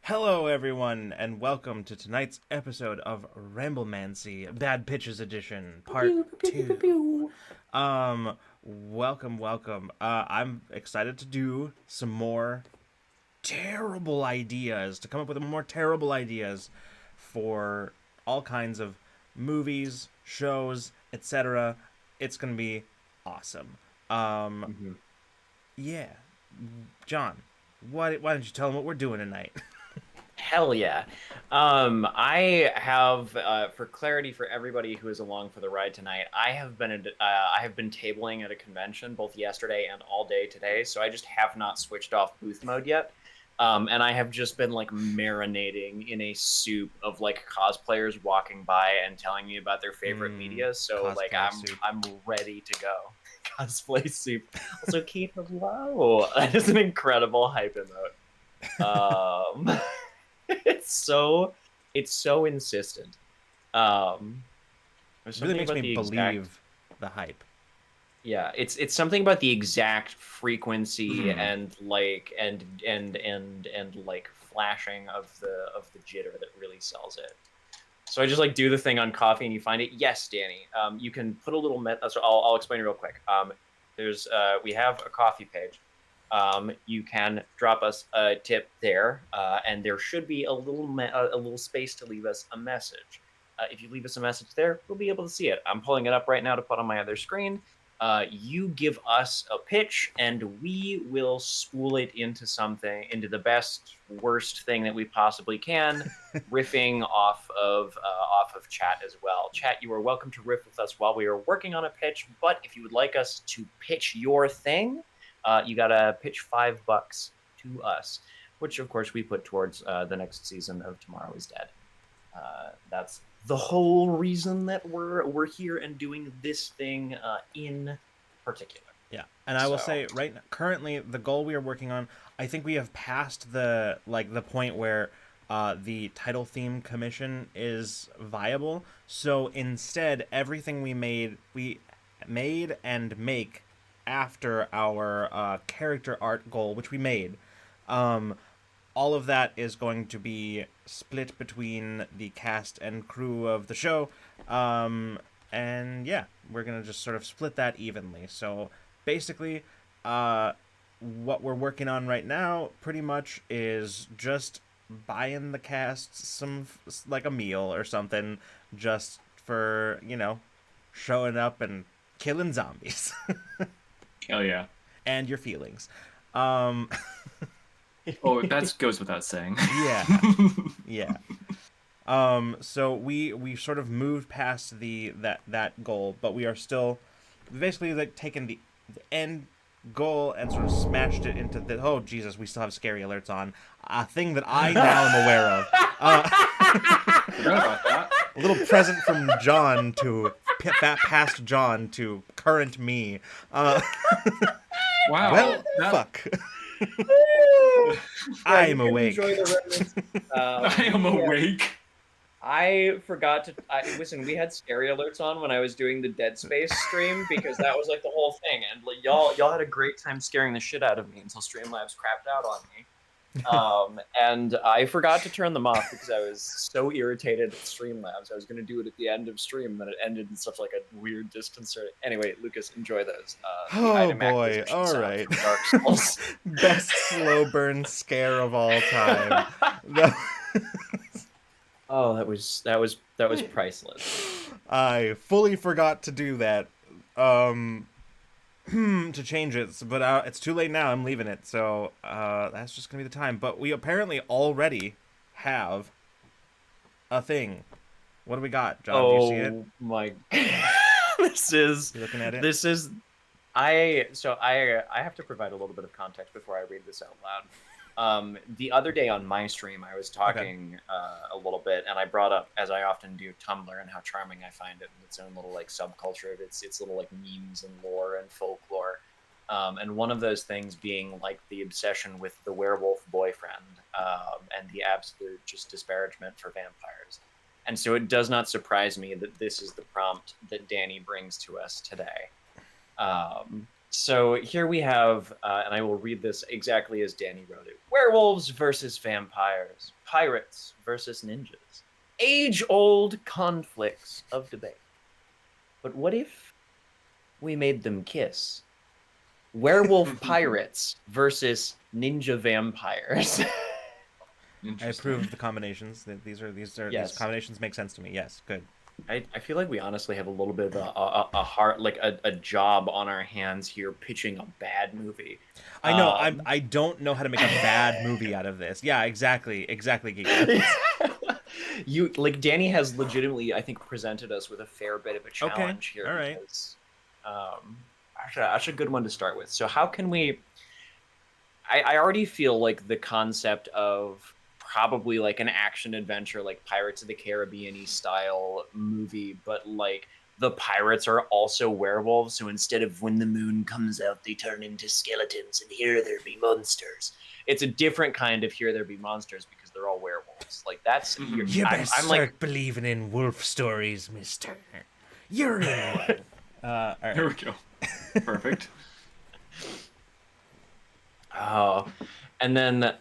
Hello, everyone, and welcome to tonight's episode of Ramblemancy, Bad Pitches Edition, Part 2. Welcome. I'm excited to do some more terrible ideas, to come up with more terrible ideas for all kinds of movies, shows, etc. It's going to be awesome. Yeah. John, why don't you tell them what we're doing tonight? Hell yeah. I have, for clarity for everybody who is along for the ride tonight, I have been tabling at a convention both yesterday and all day today, so I just have not switched off booth mode yet. And I have just been like marinating in a soup of like cosplayers walking by and telling me about their favorite media. So like I'm ready to go. Cosplay soup. Also, Kate, hello. That is an incredible hype emote. it's so insistent. It really makes me believe the hype. Yeah, it's something about the exact frequency and like and like flashing of the jitter that really sells it. So I just like do the thing on coffee and you find it. Yes, Danny. You can put a little so I'll explain it real quick. There's we have a coffee page. You can drop us a tip there, and there should be a little space to leave us a message. If you leave us a message there, we'll be able to see it. I'm pulling it up right now to put on my other screen. You give us a pitch, and we will spool it into the best, worst thing that we possibly can, riffing off of chat as well. Chat, you are welcome to riff with us while we are working on a pitch, but if you would like us to pitch your thing, you gotta pitch $5 to us, which of course we put towards the next season of Tomorrow is Dead. That's the whole reason that we're here and doing this thing in particular. Yeah, and I will say right now, currently the goal we are working on, I think we have passed the point where the title theme commission is viable. So instead, everything we made and make after our character art goal, which we made, all of that is going to be split between the cast and crew of the show. And yeah, we're going to just sort of split that evenly. So basically, what we're working on right now pretty much is just buying the cast some, like a meal or something, just for, showing up and killing zombies. Hell yeah. And your feelings. Oh, that goes without saying. Yeah. So we sort of moved past that goal, but we are still basically like taking the end goal and sort of smashed it into the Jesus, we still have scary alerts on, a thing that I now am aware of. Forgot about that. A little present from John to past John to current me. Wow. Well, fuck. I'm awake. I am awake. I forgot to listen. We had scary alerts on when I was doing the Dead Space stream because that was like the whole thing, and like, y'all had a great time scaring the shit out of me until Streamlabs crapped out on me. And I forgot to turn them off because I was so irritated at Streamlabs. I was going to do it at the end of stream, and then it ended in such like a weird disconcerting. Anyway, Lucas, enjoy those. Oh boy! All right. Dark Souls. Best slow burn scare of all time. Oh, that was priceless. I fully forgot to do that. To change it, but it's too late now. I'm leaving it, so that's just gonna be the time. But we apparently already have a thing. What do we got, John? Do you see it? Oh my! This is. You looking at it? This is. I have to provide a little bit of context before I read this out loud. The other day on my stream, I was talking a little bit, and I brought up, as I often do, Tumblr and how charming I find it in its own little like subculture of its little like memes and lore and folklore. And one of those things being like the obsession with the werewolf boyfriend, and the absolute just disparagement for vampires. And so it does not surprise me that this is the prompt that Danny brings to us today. So here we have, and I will read this exactly as Danny wrote it: werewolves versus vampires, pirates versus ninjas, age-old conflicts of debate. But what if we made them kiss? Werewolf pirates versus ninja vampires. I approve of the combinations. These combinations make sense to me. Yes, good. I feel like we honestly have a little bit of a heart, like a job on our hands here, pitching a bad movie. I know. I don't know how to make a bad movie out of this. Yeah, exactly, Geek. You like Danny has legitimately, I think, presented us with a fair bit of a challenge here. All right. Because, actually, that's a good one to start with. So how can we? I already feel like the concept of probably like an action adventure, like Pirates of the Caribbean-y style movie, but like the pirates are also werewolves, so instead of when the moon comes out they turn into skeletons and here there be monsters. It's a different kind of here there be monsters because they're all werewolves. Like that's you best start like believing in wolf stories, Mister. You're in one. All right. There we go. Perfect. Oh, and then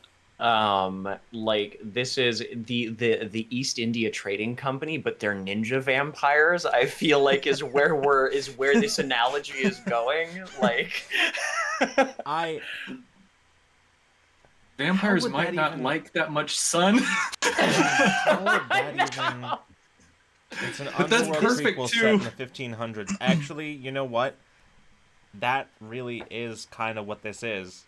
like this is the East India Trading Company, but they're ninja vampires. I feel like is where this analogy is going. Like vampires might not like that much sun. It's an underworld prequel set in the 1500s. Actually, you know what? That really is kind of what this is.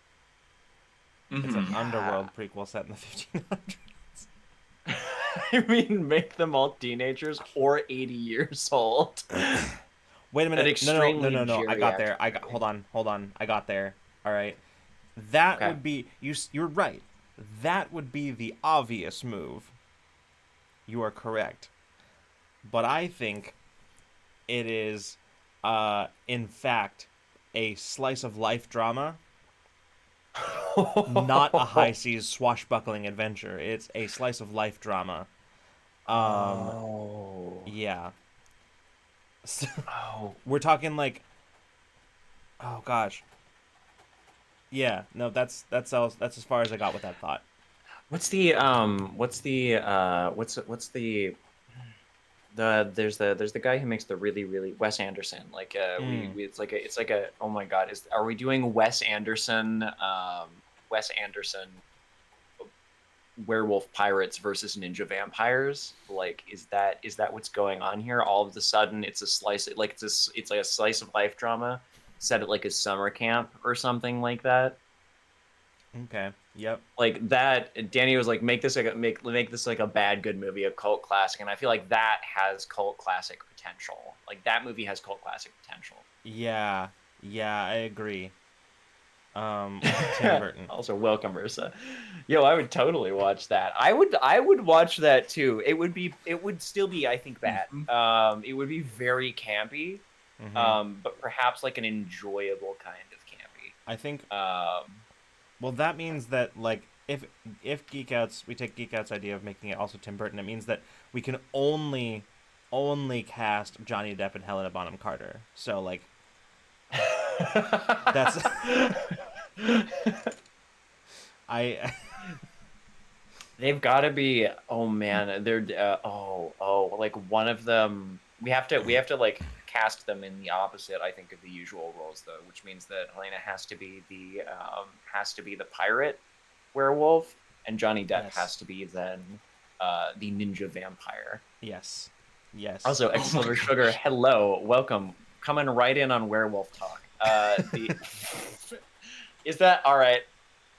It's an underworld prequel set in the 1500s. I mean, make them all teenagers or 80 years old. Wait a minute. No. I got there. Hold on. I got there. All right. That would be you're right. That would be the obvious move. You are correct. But I think it is in fact a slice of life drama. Not a high seas swashbuckling adventure. It's a slice of life drama. Yeah. So, we're talking like, oh gosh. Yeah, no, that's as far as I got with that thought. What's the there's the guy who makes the really Wes Anderson, like it's like a oh my god, are we doing Wes Anderson werewolf pirates versus ninja vampires? Like is that what's going on here? All of a sudden it's a slice, like it's like a slice of life drama set at like a summer camp or something like that. Okay. Yep. Like that, Danny was like, make this like a bad good movie, a cult classic, and I feel like that has cult classic potential. Like that movie has cult classic potential. Yeah, I agree. Tim Burton. Also, welcome, Marissa. Yo, I would totally watch that. I would watch that too. It would still be, I think, bad. It would be very campy, but perhaps like an enjoyable kind of campy. I think. Well, that means that like if we take Geek Out's idea of making it also Tim Burton, it means that we can only cast Johnny Depp and Helena Bonham Carter. So like that's they've got to be, oh man, they're like one of them. We have to like cast them in the opposite, I think, of the usual roles though, which means that Helena has to be the pirate werewolf, and Johnny Depp has to be then the ninja vampire. Yes. Also, X Silver Sugar, hello, welcome, coming right in on werewolf talk. Is that all right?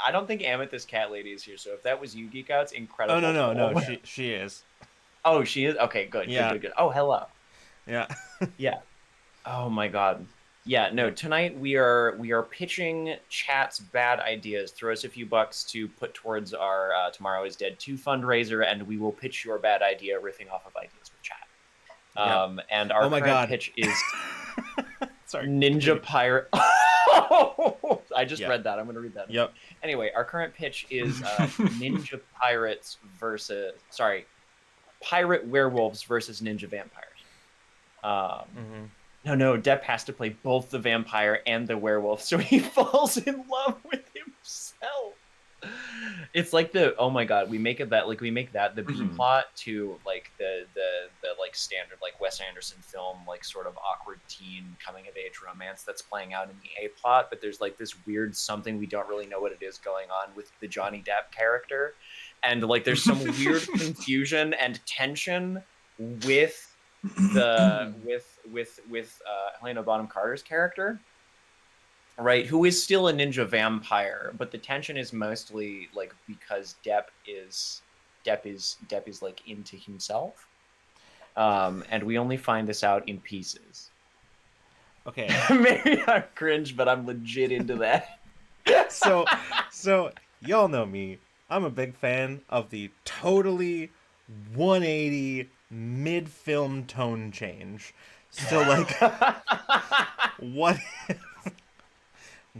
I don't think Amethyst Cat Lady is here, so if that was you, Geek Out, it's incredible. Oh no, she is. Oh, she is? Okay, good. Yeah. Good. Oh, hello. Yeah. Yeah. Oh my god. Yeah, no, tonight we are pitching chat's bad ideas. Throw us a few bucks to put towards our Tomorrow is Dead 2 fundraiser, and we will pitch your bad idea riffing off of ideas with chat. And our current pitch is sorry, Ninja Pirate. I just read that. I'm going to read that. Yep. Anyway, our current pitch is Ninja Pirates versus pirate werewolves versus ninja vampires. No, Depp has to play both the vampire and the werewolf, so he falls in love with himself. It's like oh my god, we make that the B plot to like the like standard like Wes Anderson film, like sort of awkward teen coming of age romance that's playing out in the A plot, but there's like this weird something we don't really know what it is going on with the Johnny Depp character, and like there's some weird confusion and tension with Helena Bonham Carter's character, right, who is still a ninja vampire, but the tension is mostly like because Depp is like into himself, and we only find this out in pieces. Okay. Maybe I'm cringe, but I'm legit into that. So y'all know me. I'm a big fan of the totally 180 mid-film tone change. So like,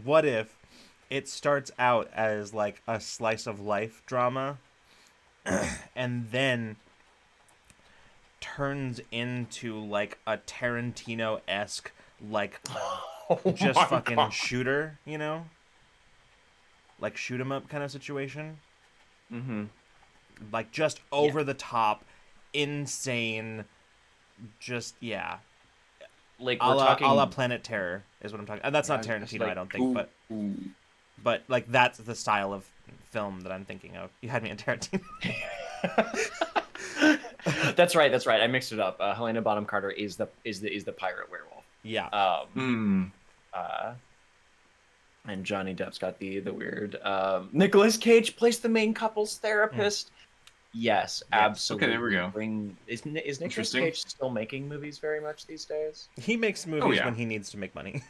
what if it starts out as like a slice of life drama and then turns into like a Tarantino-esque like just fucking God. Shooter, you know? Like shoot 'em up kind of situation. Mm-hmm. Like just over the top, insane, just like we're talking a la Planet Terror is what I'm talking. That's not Tarantino, like, I don't think, but like that's the style of film that I'm thinking of. You had me on Tarantino. That's right. I mixed it up. Helena Bonham Carter is the pirate werewolf. Yeah. And Johnny Depp's got the weird. Nicolas Cage plays the main couple's therapist. Yes, absolutely. Okay, there we go. Is Nicolas Cage still making movies very much these days? He makes movies when he needs to make money.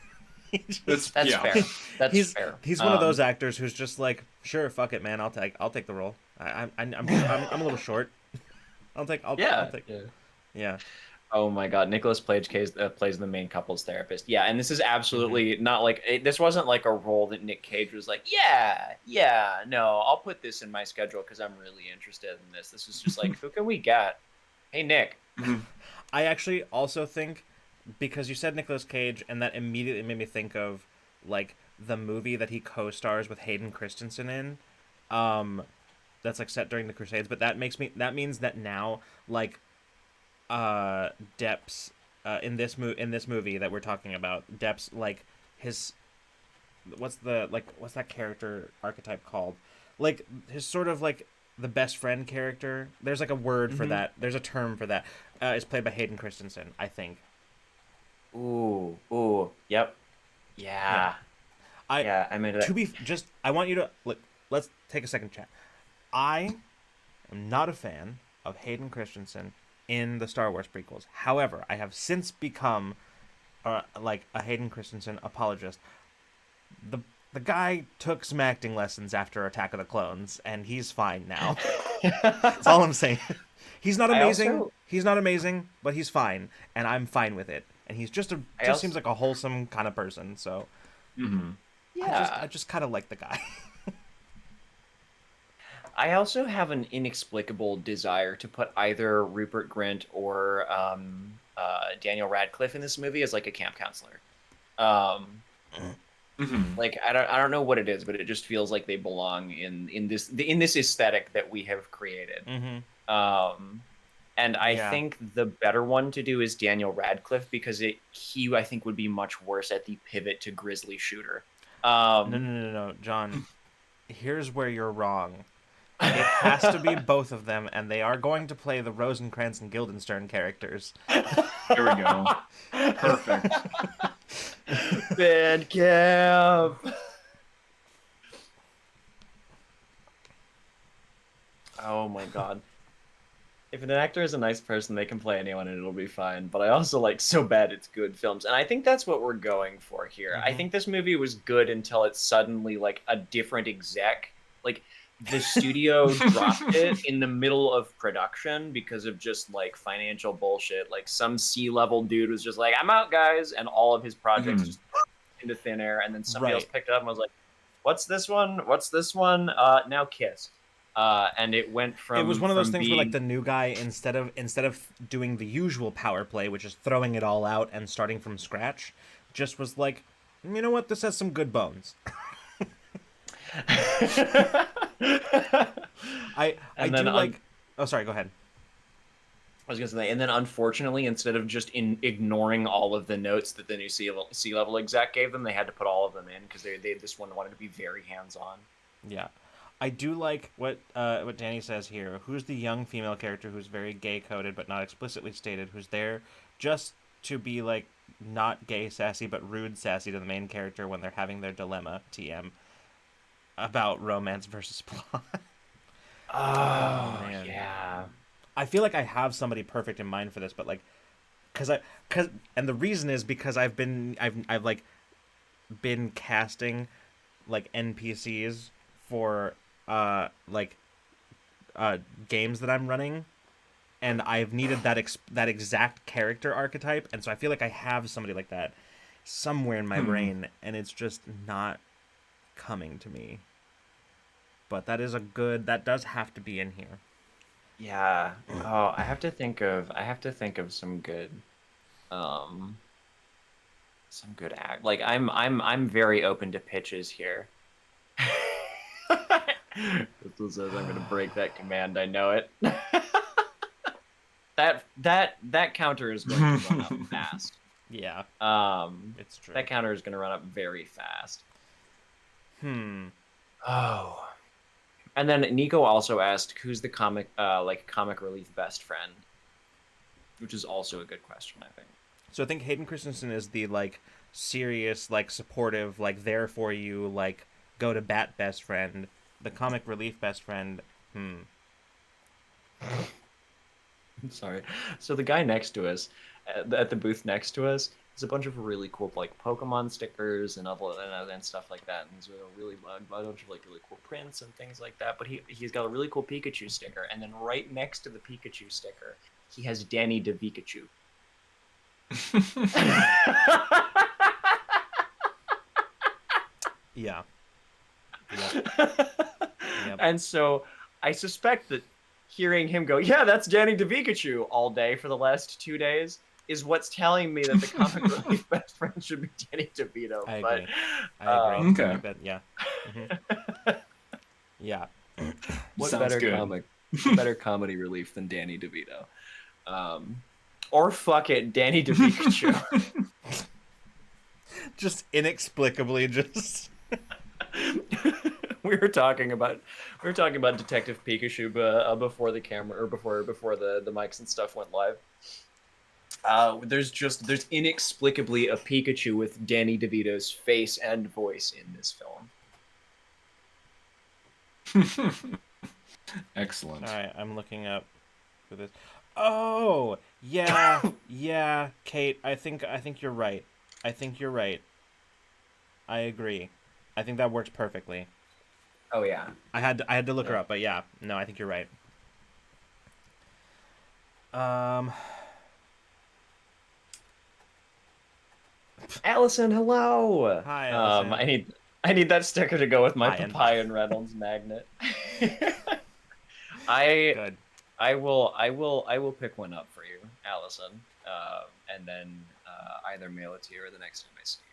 That's fair. That's fair. He's one of those actors who's just like, sure, fuck it, man. I'll take the role. I'm a little short. I'll take. Yeah. Oh my God, Nicolas Cage plays the main couple's therapist. Yeah, and this is absolutely not like this wasn't like a role that Nick Cage was like, no, I'll put this in my schedule because I'm really interested in this. This is just like, who can we get? Hey, Nick. I actually also think, because you said Nicolas Cage, and that immediately made me think of like the movie that he co-stars with Hayden Christensen in. That's like set during the Crusades, but that means that now like Depp's in this movie that we're talking about, Depp's like his what's that character archetype called? Like his sort of like the best friend character. There's like a word for that. There's a term for that. Is played by Hayden Christensen, I think. Ooh, yep. Yeah. I'm into that. I want you to look. Let's take a second chat. I am not a fan of Hayden Christensen in the Star Wars prequels. However, I have since become like a Hayden Christensen apologist. The guy took some acting lessons after Attack of the Clones, and he's fine now. That's all I'm saying. He's not amazing. He's not amazing, but he's fine, and I'm fine with it. And he's just seems like a wholesome kind of person. So, I just kind of like the guy. I also have an inexplicable desire to put either Rupert Grint or Daniel Radcliffe in this movie as like a camp counselor. Like I don't know what it is, but it just feels like they belong in this aesthetic that we have created. And I think the better one to do is Daniel Radcliffe, because he I think would be much worse at the pivot to grizzly shooter. No, John. Here's where you're wrong. It has to be both of them, and they are going to play the Rosencrantz and Guildenstern characters. There we go. Perfect. Bad camp. Oh my God. If an actor is a nice person, they can play anyone and it'll be fine. But I also like So Bad It's Good films. And I think that's what we're going for here. I think this movie was good until it suddenly, like, a different exec. Like, the studio dropped it in the middle of production because of just, like, financial bullshit. Like, some C-level dude was just like, I'm out, guys. And all of his projects just into thin air. And then somebody else picked it up and was like, what's this one? Now Kiss. and it went from It was one of those from things where, like, being the new guy, instead of doing the usual power play, which is throwing it all out and starting from scratch, just was like, you know what, this has some good bones. I and do then like. Oh, sorry. Go ahead. I was gonna say, and then unfortunately, instead of just ignoring all of the notes that the new C level exec gave them, they had to put all of them in because they this one wanted to be very hands on. Yeah, I do like what Danny says here. Who's the young female character who's very gay coded but not explicitly stated? Who's there just to be like not gay sassy but rude sassy to the main character when they're having their dilemma TM about romance versus plot. Oh, man. yeah. I feel like I have somebody perfect in mind for this, but like, and the reason is because I've like been casting like NPCs for like games that I'm running, and I've needed that exact character archetype, and so I feel like I have somebody like that somewhere in my brain, and it's just not coming to me. But that does have to be in here. Yeah. Oh, I have to think of some good act. Like I'm very open to pitches here. This says I'm gonna break that command. I know it. that counter is going to run up fast. Yeah. It's true. That counter is gonna run up very fast. Oh. And then Nico also asked, who's the comic relief best friend? Which is also a good question, I think. So I think Hayden Christensen is the like serious, like supportive, like there for you, like go to bat best friend. The comic relief best friend. I'm sorry. So the guy next to us, at the booth next to us, is a bunch of really cool like Pokemon stickers and stuff like that, and there's a bunch of like really cool prints and things like that. But he's got a really cool Pikachu sticker, and then right next to the Pikachu sticker, he has Danny DeVikachu. Yeah. Yep. And so I suspect that hearing him go, yeah, that's Danny DeVikachu all day for the last 2 days is what's telling me that the comic relief best friend should be Danny DeVito. I but, agree. I agree. Okay. Yeah. Mm-hmm. Yeah. What Sounds better good. better comedy relief than Danny DeVito? Or fuck it, Danny DeVikachu. Just inexplicably, just. we were talking about Detective Pikachu before the camera or before the mics and stuff went live. There's inexplicably a Pikachu with Danny DeVito's face and voice in this film. Excellent. All right, I'm looking up for this. Oh, yeah, yeah, Kate. I think you're right. I think you're right. I agree. I think that works perfectly. Oh yeah. I had to look her up, but yeah, no, I think you're right. Allison, hello. Hi, Allison. I need that sticker to go with my Hi, and Papaya and Reynolds magnet. I will pick one up for you, Allison, and then either mail it to you or the next time I see you.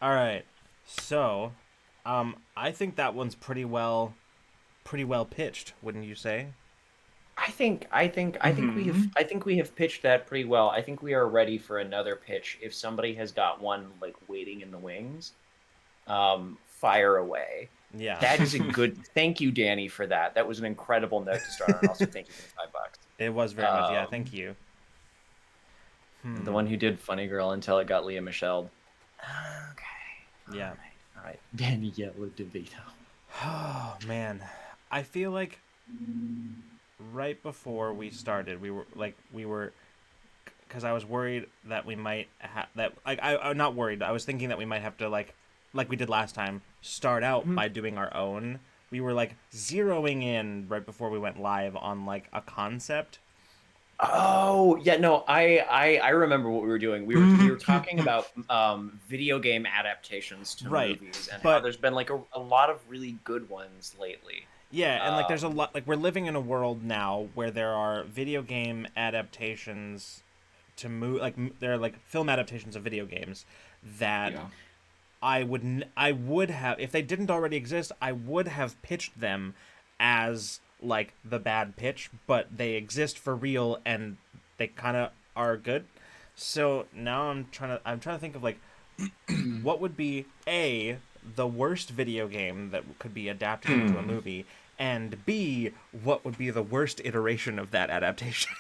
All right, so, I think that one's pretty well pitched, wouldn't you say? I think we have pitched that pretty well. I think we are ready for another pitch. If somebody has got one like waiting in the wings, fire away. Yeah, that is a good. Thank you, Danny, for that. That was an incredible note to start on. Also, thank you for the $5. It was very much. Yeah, thank you. The one who did Funny Girl until it got Leah Michelle. Okay. Yeah. All right. Danny Yellow DeVito. Oh man, I feel like right before we started, we were, because I was worried that we might have that. Like I'm not worried. I was thinking that we might have to like we did last time, start out by doing our own. We were like zeroing in right before we went live on like a concept, Oh yeah, no, I remember what we were doing. We were talking about video game adaptations to Right. movies and how But there's been like a lot of really good ones lately. yeah, and like there's a Um, lot, like we're living in a world now where there are video game adaptations to move, like there are like film adaptations of video games that Yeah. I would have, if they didn't already exist, I would have pitched them as like the bad pitch, but they exist for real and they kind of are good. So now I'm trying to think of like what would be A, the worst video game that could be adapted into a movie, and B, what would be the worst iteration of that adaptation.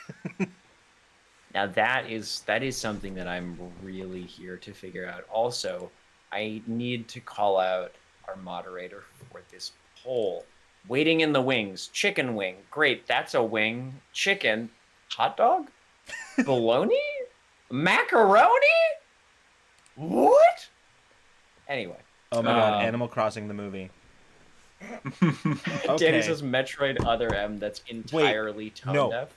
Now that is something that I'm really here to figure out. Also, I need to call out our moderator for this poll. Waiting in the wings, chicken wing. Great, that's a wing. Chicken, hot dog, bologna, macaroni. What? Anyway, Oh my god, Um, Animal Crossing the movie. Danny Okay. says Metroid Other M. That's entirely tone no. deaf.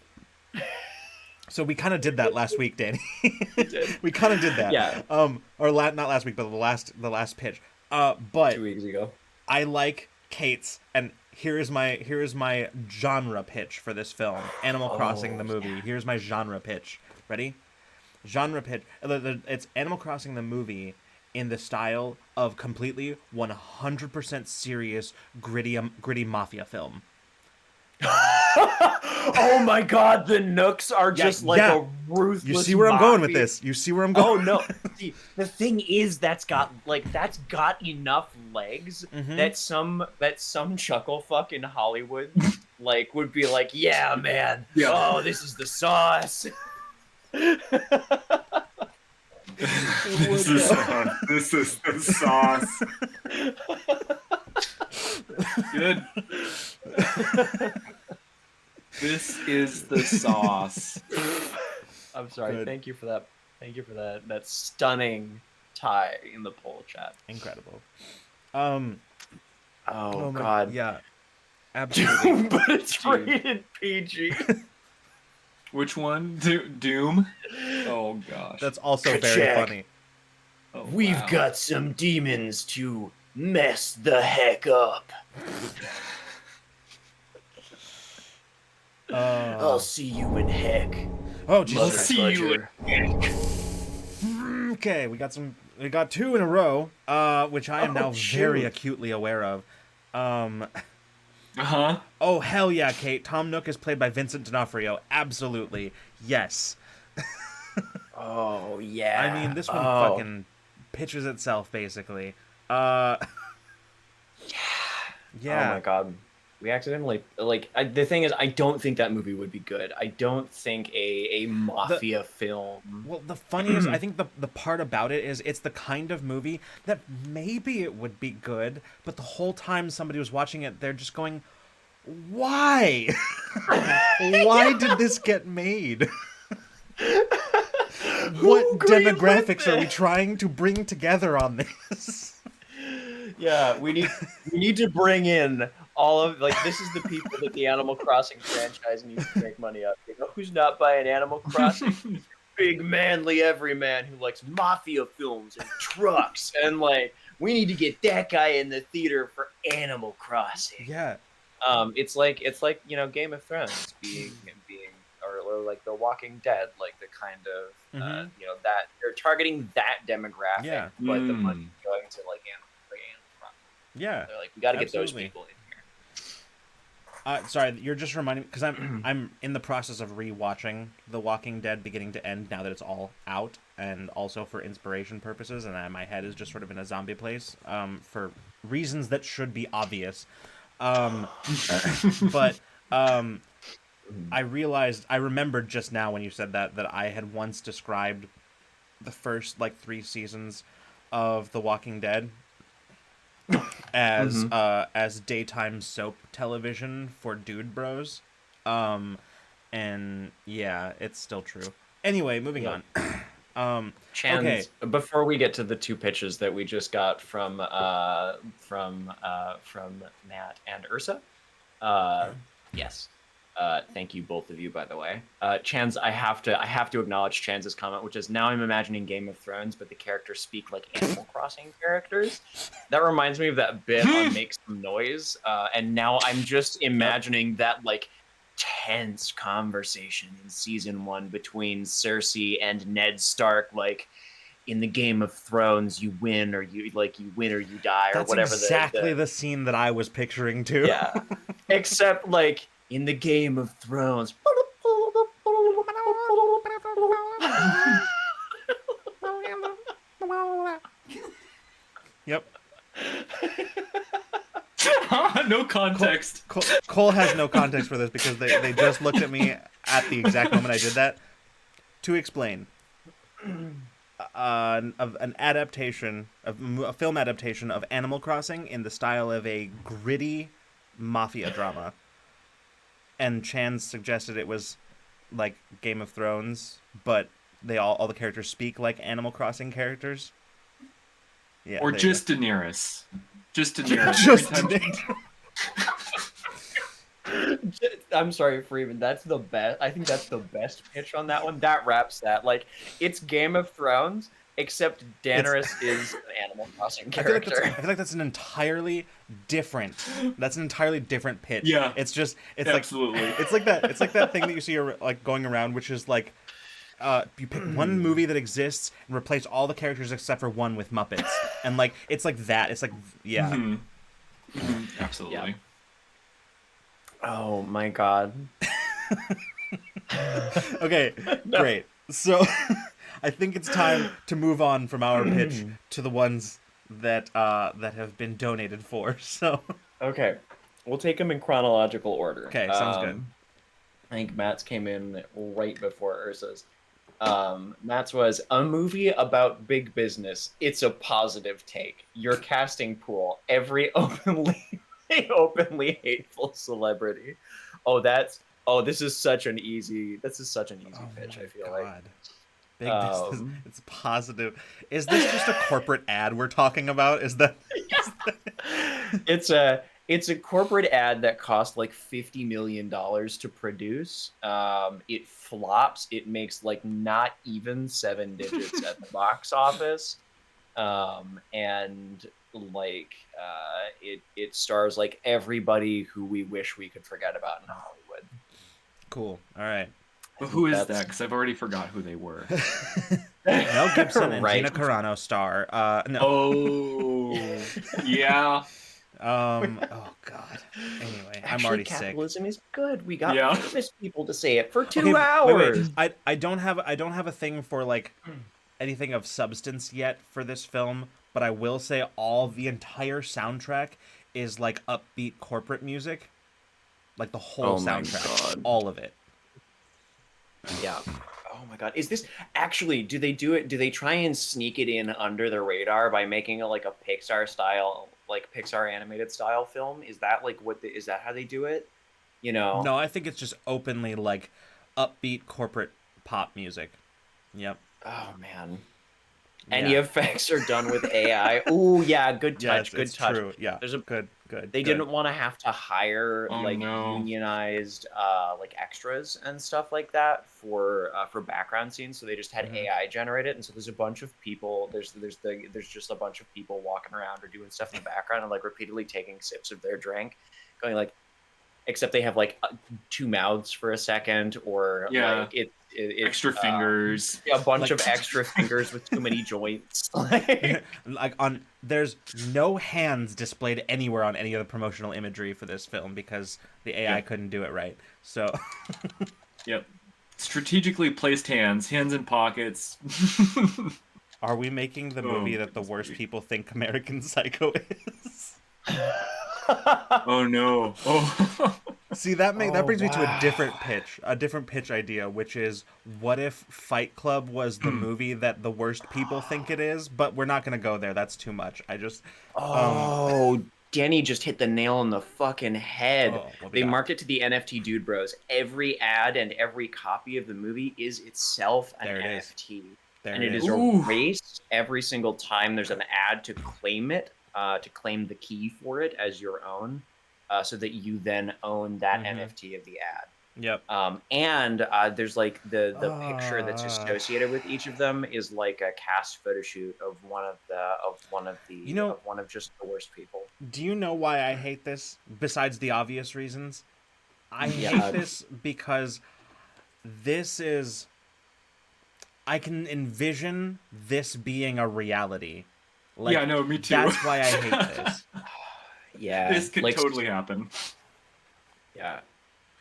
So we kind of did that last week, Danny. did. We kind of did that. Yeah. Not last week, but the last pitch. But 2 weeks ago. I like Kate's, and here is my genre pitch for this film, Animal Crossing the movie. Yeah. Here's my genre pitch. Ready? Genre pitch. It's Animal Crossing the movie in the style of completely 100% serious gritty mafia film. Oh my god, the Nooks are just like yeah. a ruthless. You see where I'm going with mafia. this? You see where I'm Oh going? no! See, the thing is, that's got enough legs that some chuckle fuck in Hollywood like would be like, yeah, man. Yeah. Oh, this is the sauce. This is the sauce. Good. This is the sauce. I'm sorry. Good. Thank you for that. Thank you for that stunning tie in the poll chat. Incredible. Oh, my god. Yeah. Absolutely. But it's Dude. rated PG. Which one? Doom? Oh gosh. That's also very Ka-check. funny. Oh, We've wow. got some demons to mess the heck up. I'll see you in heck. Oh Jesus. I'll see you Okay, we got two in a row, which I am now very acutely aware of. Uh-huh. Oh hell yeah, Kate. Tom Nook is played by Vincent D'Onofrio. Absolutely. Yes. Oh yeah. I mean, this one fucking pitches itself basically. Yeah. Oh my god. We accidentally the thing is, I don't think that movie would be good. I don't think a mafia film. Well, the funny is, I think the part about it is it's the kind of movie that maybe it would be good, but the whole time somebody was watching it, they're just going, why? Why did this get made? What demographics are we trying to bring together on this? Yeah, we need to bring in all of this is the people that the Animal Crossing franchise needs to make money up. You know who's not buying Animal Crossing? Big manly everyman who likes mafia films and trucks, and we need to get that guy in the theater for Animal Crossing. Yeah. It's like Game of Thrones being or like The Walking Dead, like the kind of that they're targeting that demographic, Yeah. but the money's going to Animal Crossing. Yeah. They're like, we got to get those Absolutely. people in here. Sorry, you're just reminding me because I'm in the process of rewatching The Walking Dead beginning to end now that it's all out, and also for inspiration purposes, and my head is just sort of in a zombie place for reasons that should be obvious. But I remembered just now when you said that I had once described the first 3 seasons of The Walking Dead as daytime soap television for dude bros. And yeah, it's still true. Anyway, moving on. Chance, okay. Before we get to the 2 pitches that we just got from Matt and Ursa, yes, Thank you, both of you, by the way. Chan's, I have to acknowledge Chan's comment, which is now I'm imagining Game of Thrones, but the characters speak like Animal Crossing characters. That reminds me of that bit on Make Some Noise, and now I'm just imagining that like tense conversation in season 1 between Cersei and Ned Stark, like in the Game of Thrones, you win or you die, or That's whatever. exactly the scene that I was picturing too. Yeah, except like in the Game of Thrones. Yep. No context. Cole has no context for this because they just looked at me at the exact moment I did that. To explain, an adaptation of a film adaptation of Animal Crossing in the style of a gritty mafia drama, and Chan suggested it was like Game of Thrones, but they all the characters speak like Animal Crossing characters. Yeah, Or just Daenerys. Just Daenerys. Just Every time- I'm sorry, Freeman. That's the best. I think that's the best pitch on that one. That wraps that. Like, it's Game of Thrones, except Daenerys is an Animal Crossing character. I feel like that's an entirely different. That's an entirely different pitch. Yeah. It's Absolutely. like it's like that thing that you see like going around, which is like you pick one movie that exists and replace all the characters except for one with Muppets, and like it's like that. It's like yeah. Absolutely. Yeah. Oh my god. Okay, great. So I think it's time to move on from our pitch to the ones that have been donated for. So Okay, we'll take them in chronological order. Okay, sounds good. I think Matt's came in right before Ursa's. Matt's was a movie about big business. It's a positive take. Your casting pool, every openly hateful celebrity. This is such an easy pitch. I feel like. Big business. It's positive. Is this just a corporate ad we're talking about? Is that? It's a corporate ad that cost like $50 million to produce. It flops. It makes like not even 7 digits at the box office. And like it stars like everybody who we wish we could forget about in Hollywood. Cool. All right. But who is that? Because I've already forgot who they were. Mel Gibson and Right. Gina Carano star. No. Oh, yeah. Oh God. Anyway, I'm already sick. Capitalism is good. We got Yeah. famous people to say it for 2 Okay, hours. Wait. I don't have a thing for like anything of substance yet for this film, but I will say the entire soundtrack is like upbeat corporate music. Like the whole soundtrack. All of it. Yeah. Oh my god. Is this actually, do they do it? Do they try and sneak it in under the radar by making it like a Pixar style, like Pixar animated style film? Is that like is that how they do it? You know? No, I think it's just openly like upbeat corporate pop music. Yep. Oh man. Any effects are done with AI. Ooh, yeah, good touch. Good touch. True. Yeah. There's a good. They didn't want to have to hire no. unionized like extras and stuff like that for background scenes, so they just had AI generate it. And so there's a bunch of people. There's just a bunch of people walking around or doing stuff in the background and like repeatedly taking sips of their drink, going like, except they have like 2 mouths for a second, or like it extra fingers. A bunch of extra fingers with too many joints. There's no hands displayed anywhere on any of the promotional imagery for this film because the AI couldn't do it right. So Yep. Strategically placed hands in pockets. Are we making the movie that the worst people think American Psycho is? Oh no. Oh. See, that brings me to a different pitch idea, which is, what if Fight Club was the movie that the worst people think it is? But we're not going to go there. That's too much. Danny just hit the nail on the fucking head. They marked it to the NFT dude bros. Every ad and every copy of the movie is itself an NFT. And it is erased every single time there's an ad to claim it, to claim the key for it as your own. So that you then own that NFT of the ad. Yep. And there's like the picture that's associated with each of them is like a cast photo shoot of one of just the worst people. Do you know why I hate this? Besides the obvious reasons, I Yeah. hate this because this is. I can envision this being a reality. Like, yeah, no, me too. That's why I hate this. Yeah, This could totally happen. Yeah.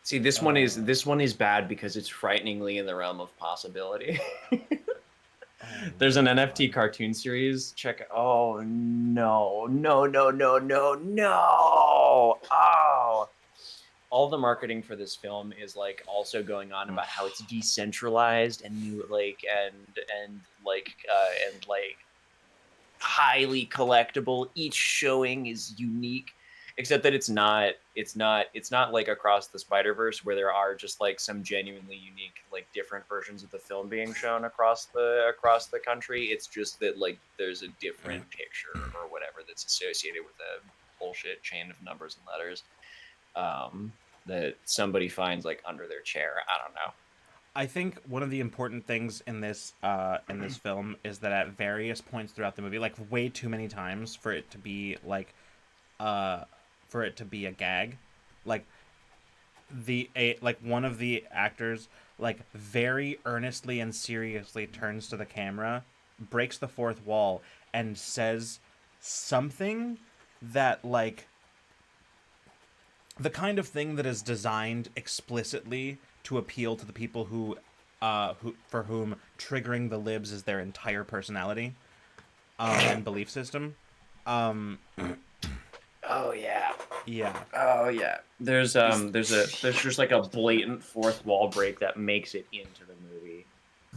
See, this one is bad because it's frighteningly in the realm of possibility. There's an NFT cartoon series. Check it. Oh no. Oh. All the marketing for this film is like also going on about how it's decentralized and new, like and highly collectible. Each showing is unique, except that it's not like Across the Spider-Verse, where there are just like some genuinely unique, like different versions of the film being shown across the country. It's just that like there's a different picture or whatever that's associated with a bullshit chain of numbers and letters that somebody finds like under their chair. I don't know. I think one of the important things in this film is that at various points throughout the movie, like way too many times for it to be like for it to be a gag, like one of the actors like very earnestly and seriously turns to the camera, breaks the fourth wall, and says something that like the kind of thing that is designed explicitly to appeal to the people who for whom triggering the libs is their entire personality and belief system. Oh yeah. Yeah. Oh yeah. There's just like a blatant fourth wall break that makes it into the movie.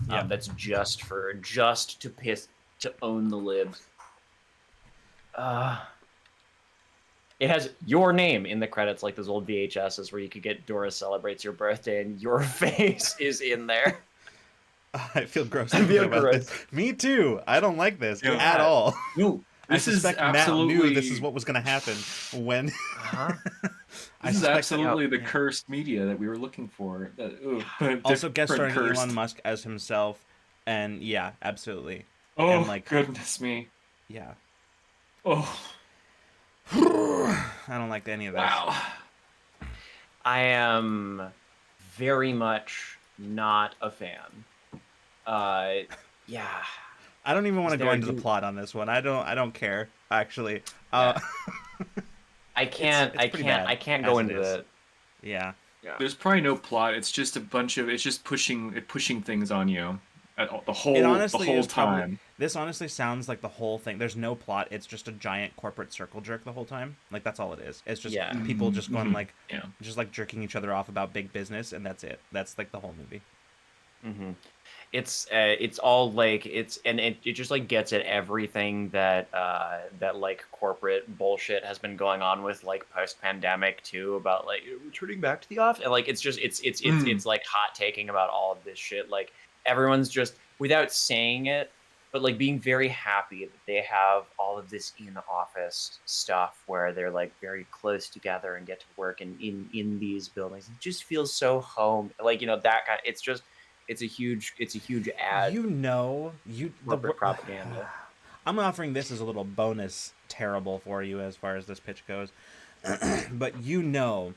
Yeah. That's just to own the libs. It has your name in the credits, like those old VHSs where you could get Dora Celebrates Your Birthday and your face is in there. I feel gross about this. Me too. I don't like this at all. No, this I suspect is absolutely... Matt knew this is what was going to happen when... This is absolutely the cursed media that we were looking for. Also guest starring Elon Musk as himself, and yeah, absolutely. Oh, and, like, goodness me. Yeah. Oh. I don't like any of this. Wow. I am very much not a fan. Yeah. I don't even want to go into the plot on this one. I don't care, actually. I can't go into it. Yeah. There's probably no plot. It's just a bunch of pushing things on you the whole time. This honestly sounds like the whole thing. There's no plot. It's just a giant corporate circle jerk the whole time. Like that's all it is. It's just people just going like just like jerking each other off about big business, and that's it. That's like the whole movie. Mm-hmm. It's all like it just like gets at everything that like corporate bullshit has been going on with like post pandemic too, about like returning back to the office, and like it's like hot taking about all of this shit. Like everyone's just, without saying it, but like being very happy that they have all of this in office stuff where they're like very close together and get to work in these buildings. It just feels so home, like, you know, that kind of, it's a huge ad. Corporate propaganda. I'm offering this as a little bonus terrible for you as far as this pitch goes. But you know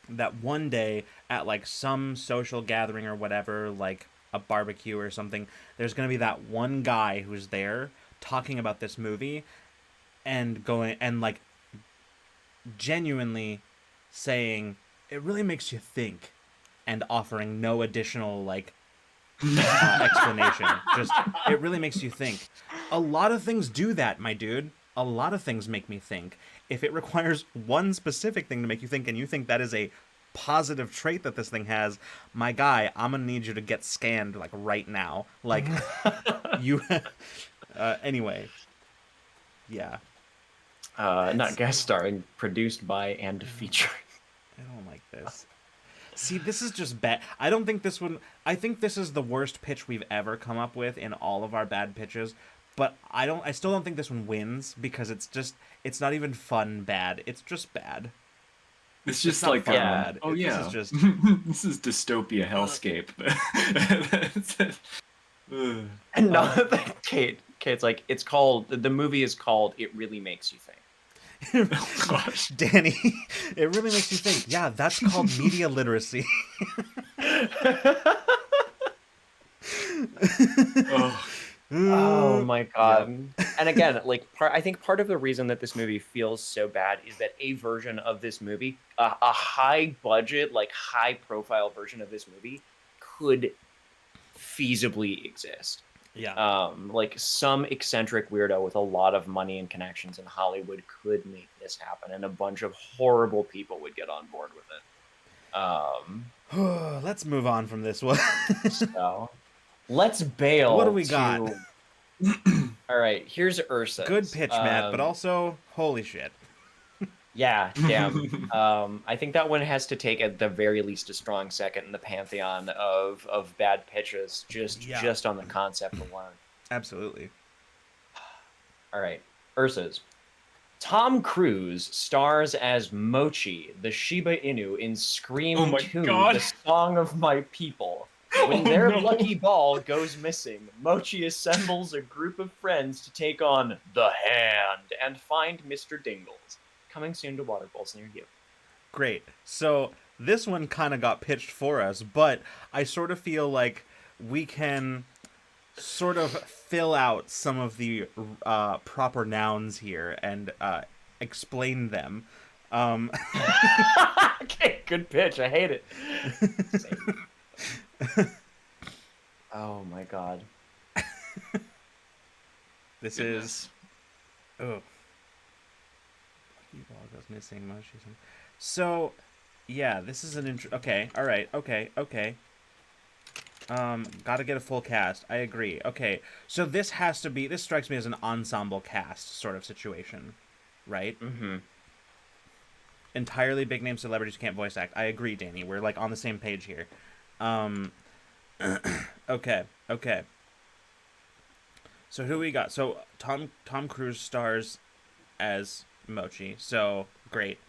that one day at like some social gathering or whatever, like a barbecue or something, there's going to be that one guy who's there talking about this movie and going and like genuinely saying it really makes you think, and offering no additional like explanation. Just it really makes you think. A lot of things do that, my dude. A lot of things make me think. If it requires one specific thing to make you think, and you think that is a positive trait that this thing has, my guy, I'm gonna need you to get scanned like right now. Like you anyway. Yeah. Not guest starring, produced by and featuring. I don't like this. See, this is just bad. I don't think this one... I think this is the worst pitch we've ever come up with in all of our bad pitches, but I still don't think this one wins, because it's not even fun bad. It's just bad. It's just not like fun bad. oh This yeah, is just this is dystopia hellscape. Ugh. And no, Kate's like, the movie is called It Really Makes You Think. Oh, gosh. Danny, it really makes you think. Yeah, that's called media literacy. Oh. Oh my god. Yep. And again, like I think part of the reason that this movie feels so bad is that a version of this movie, a high budget, like high profile version of this movie could feasibly exist. Yeah. Like some eccentric weirdo with a lot of money and connections in Hollywood could make this happen, and a bunch of horrible people would get on board with it. Let's move on from this one. So let's bail. What do we got? All right, here's Ursa. Good pitch, Matt, but also holy shit. Yeah, damn. I think that one has to take at the very least a strong second in the pantheon of bad pitches, just on the concept alone. Absolutely. All right, Ursa's. Tom Cruise stars as Mochi, the Shiba Inu, in Scream 2, God. The Song of My People. When their lucky ball goes missing, Mochi assembles a group of friends to take on the Hand and find Mr. Dingles. Coming soon to Waterfalls near you. Great. So this one kind of got pitched for us, but I sort of feel like we can sort of fill out some of the proper nouns here and explain them. Okay, good pitch. I hate it. Oh my god. This is... Oh. Ball goes missing. So, yeah, this is an okay, all right, okay. Gotta get a full cast. I agree. Okay, so this strikes me as an ensemble cast sort of situation, right? Mm-hmm. Entirely big name celebrities can't voice act. I agree, Danny. We're like on the same page here. Okay. So who we got? So Tom Cruise stars as Mochi, so great.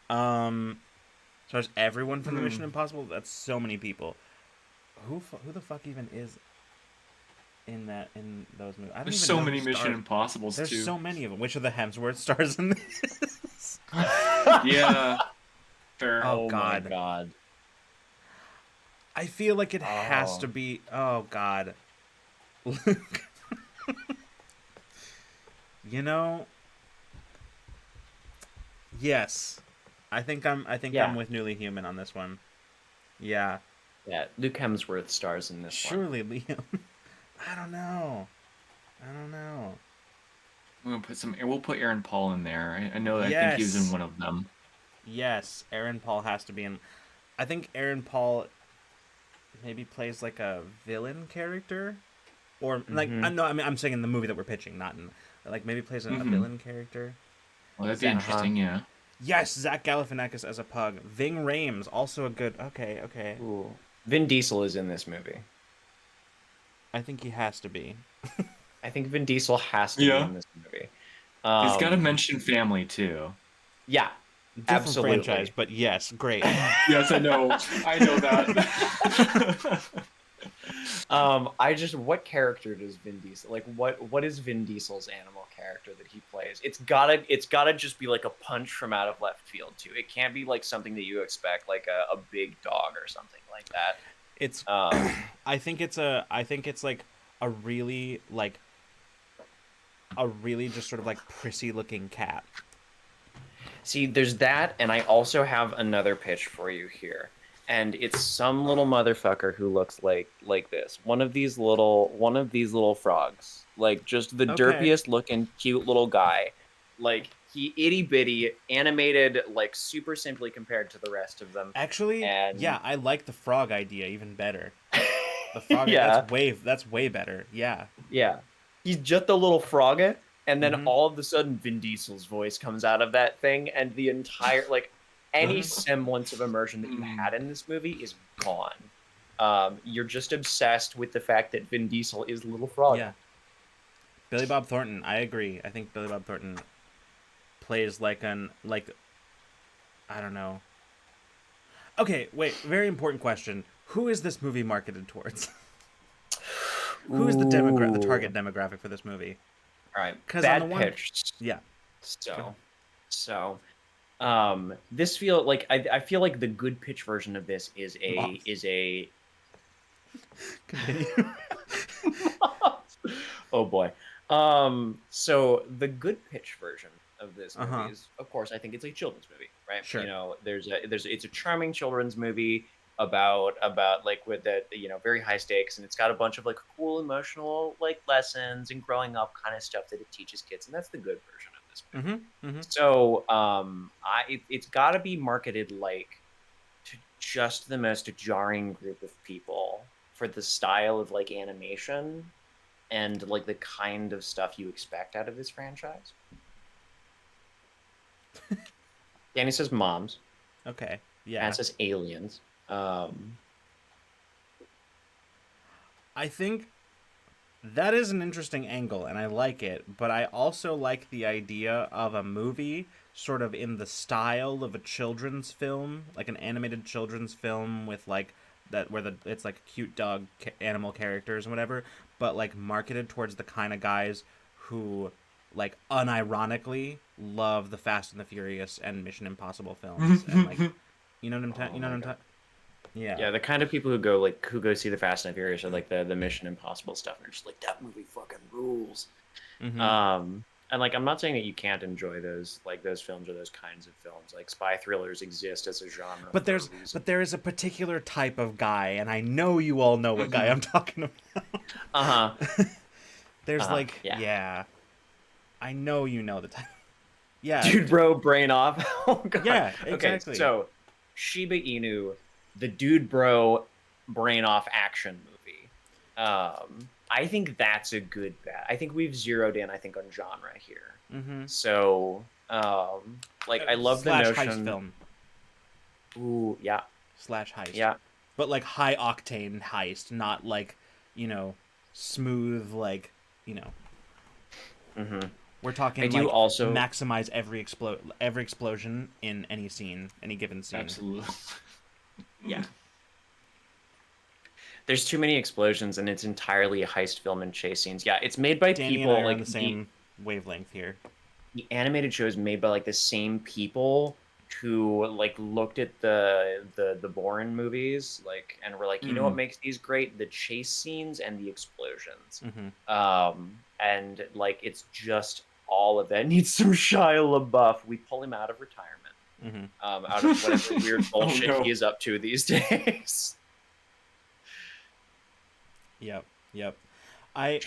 Stars everyone from the Mission Impossible. That's so many people. Who the fuck even is in those movies? I don't There's even so know many who Mission stars. Impossibles There's too. so many of them. Which of the Hemsworth stars in this? Yeah. Fair. Oh, Oh God. my god. I feel like it has to be. Oh God. You know. Yes, I think I'm with Newly Human on this one. Yeah. Yeah, Luke Hemsworth stars in this one. Surely Liam. I don't know. We'll put Aaron Paul in there. I know that. Yes. I think he was in one of them. Yes, Aaron Paul has to be in. I think Aaron Paul maybe plays like a villain character, or like I'm saying in the movie that we're pitching, not in like maybe plays a villain character. Well, that'd be interesting. Yeah. Yes, Zach Galifianakis as a pug. Ving Rhames, also a good. Okay. Ooh. Vin Diesel is in this movie. I think he has to be. I think Vin Diesel has to be in this movie. He's got to mention family too. Yeah, Different absolutely. franchise, but yes, great. Yes, I know that. What character does Vin Diesel like? What is Vin Diesel's animal character that he plays? It's gotta just be like a punch from out of left field too. It can't be like something that you expect, like a big dog or something like that. It's I think it's like a really just sort of like prissy looking cat. See, there's that, and I also have another pitch for you here. And it's some little motherfucker who looks like this. One of these little frogs. Like just the derpiest looking cute little guy. Like he itty bitty, animated, like super simply compared to the rest of them. Actually, yeah, I like the frog idea even better. The frog that's way better. Yeah. Yeah. He's just a little frog, and then all of a sudden Vin Diesel's voice comes out of that thing, and the entire any semblance of immersion that you had in this movie is gone. You're just obsessed with the fact that Vin Diesel is Little Frog. Yeah. Billy Bob Thornton, I agree. I think Billy Bob Thornton plays I don't know, Okay, wait. Very important question. Who is this movie marketed towards? Who is the target demographic for this movie? All right. Because on the Bad one, pitch. yeah. So, this feel like I feel like the good pitch version of this is a Continue. oh boy. So the good pitch version of this movie is, of course, I think it's a children's movie, right? Sure. You know, it's a charming children's movie about like with that, you know, very high stakes, and it's got a bunch of like cool emotional like lessons and growing up kind of stuff that it teaches kids, and that's the good version of this movie. So it's got to be marketed like to just the most jarring group of people for the style of like animation and like the kind of stuff you expect out of this franchise. Danny says moms. Okay. Yeah. Matt says aliens. I think that is an interesting angle, and I like it, but I also like the idea of a movie sort of in the style of a children's film, like an animated children's film with like that where it's like cute dog animal characters and whatever, but like marketed towards the kind of guys who like unironically love the Fast and the Furious and Mission Impossible films and like you know what I'm talking. Yeah, the kind of people who go see the Fast and Furious or like the Mission Impossible stuff and are just like, that movie fucking rules. And like, I'm not saying that you can't enjoy those films or those kinds of films. Like spy thrillers exist as a genre. But there is a particular type of guy, and I know you all know what guy I'm talking about. There's I know you know the type. Yeah. Dude, bro, brain off. Oh god. Yeah, exactly. Okay, so Shiba Inu, the dude bro brain off action movie. I think that's a good bet. I think we've zeroed in, on genre here. So, like, I love the notion. Heist film. Ooh, yeah. /heist. Yeah. But like high octane heist, not like, you know, smooth, like, you know. We're talking also maximize every explosion in any given scene. Absolutely. Yeah. There's too many explosions, and it's entirely a heist film and chase scenes. Yeah, it's made by Danny people and I are like on the same wavelength here. The animated show is made by like the same people who like looked at the Bourne movies, like, and were like, you know what makes these great? The chase scenes and the explosions. And like, it's just all of that. Needs some Shia LaBeouf. We pull him out of retirement. Out of whatever weird bullshit he is up to these days. Yep. Shia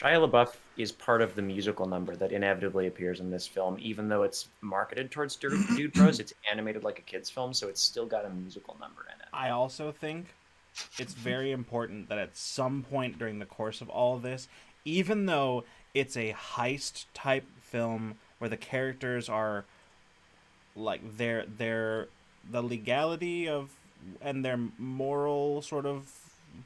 LaBeouf is part of the musical number that inevitably appears in this film, even though it's marketed towards dude bros. It's animated like a kid's film, so it's still got a musical number in it. I also think it's very important that at some point during the course of all of this, even though it's a heist type film where the characters are like the legality of and their moral sort of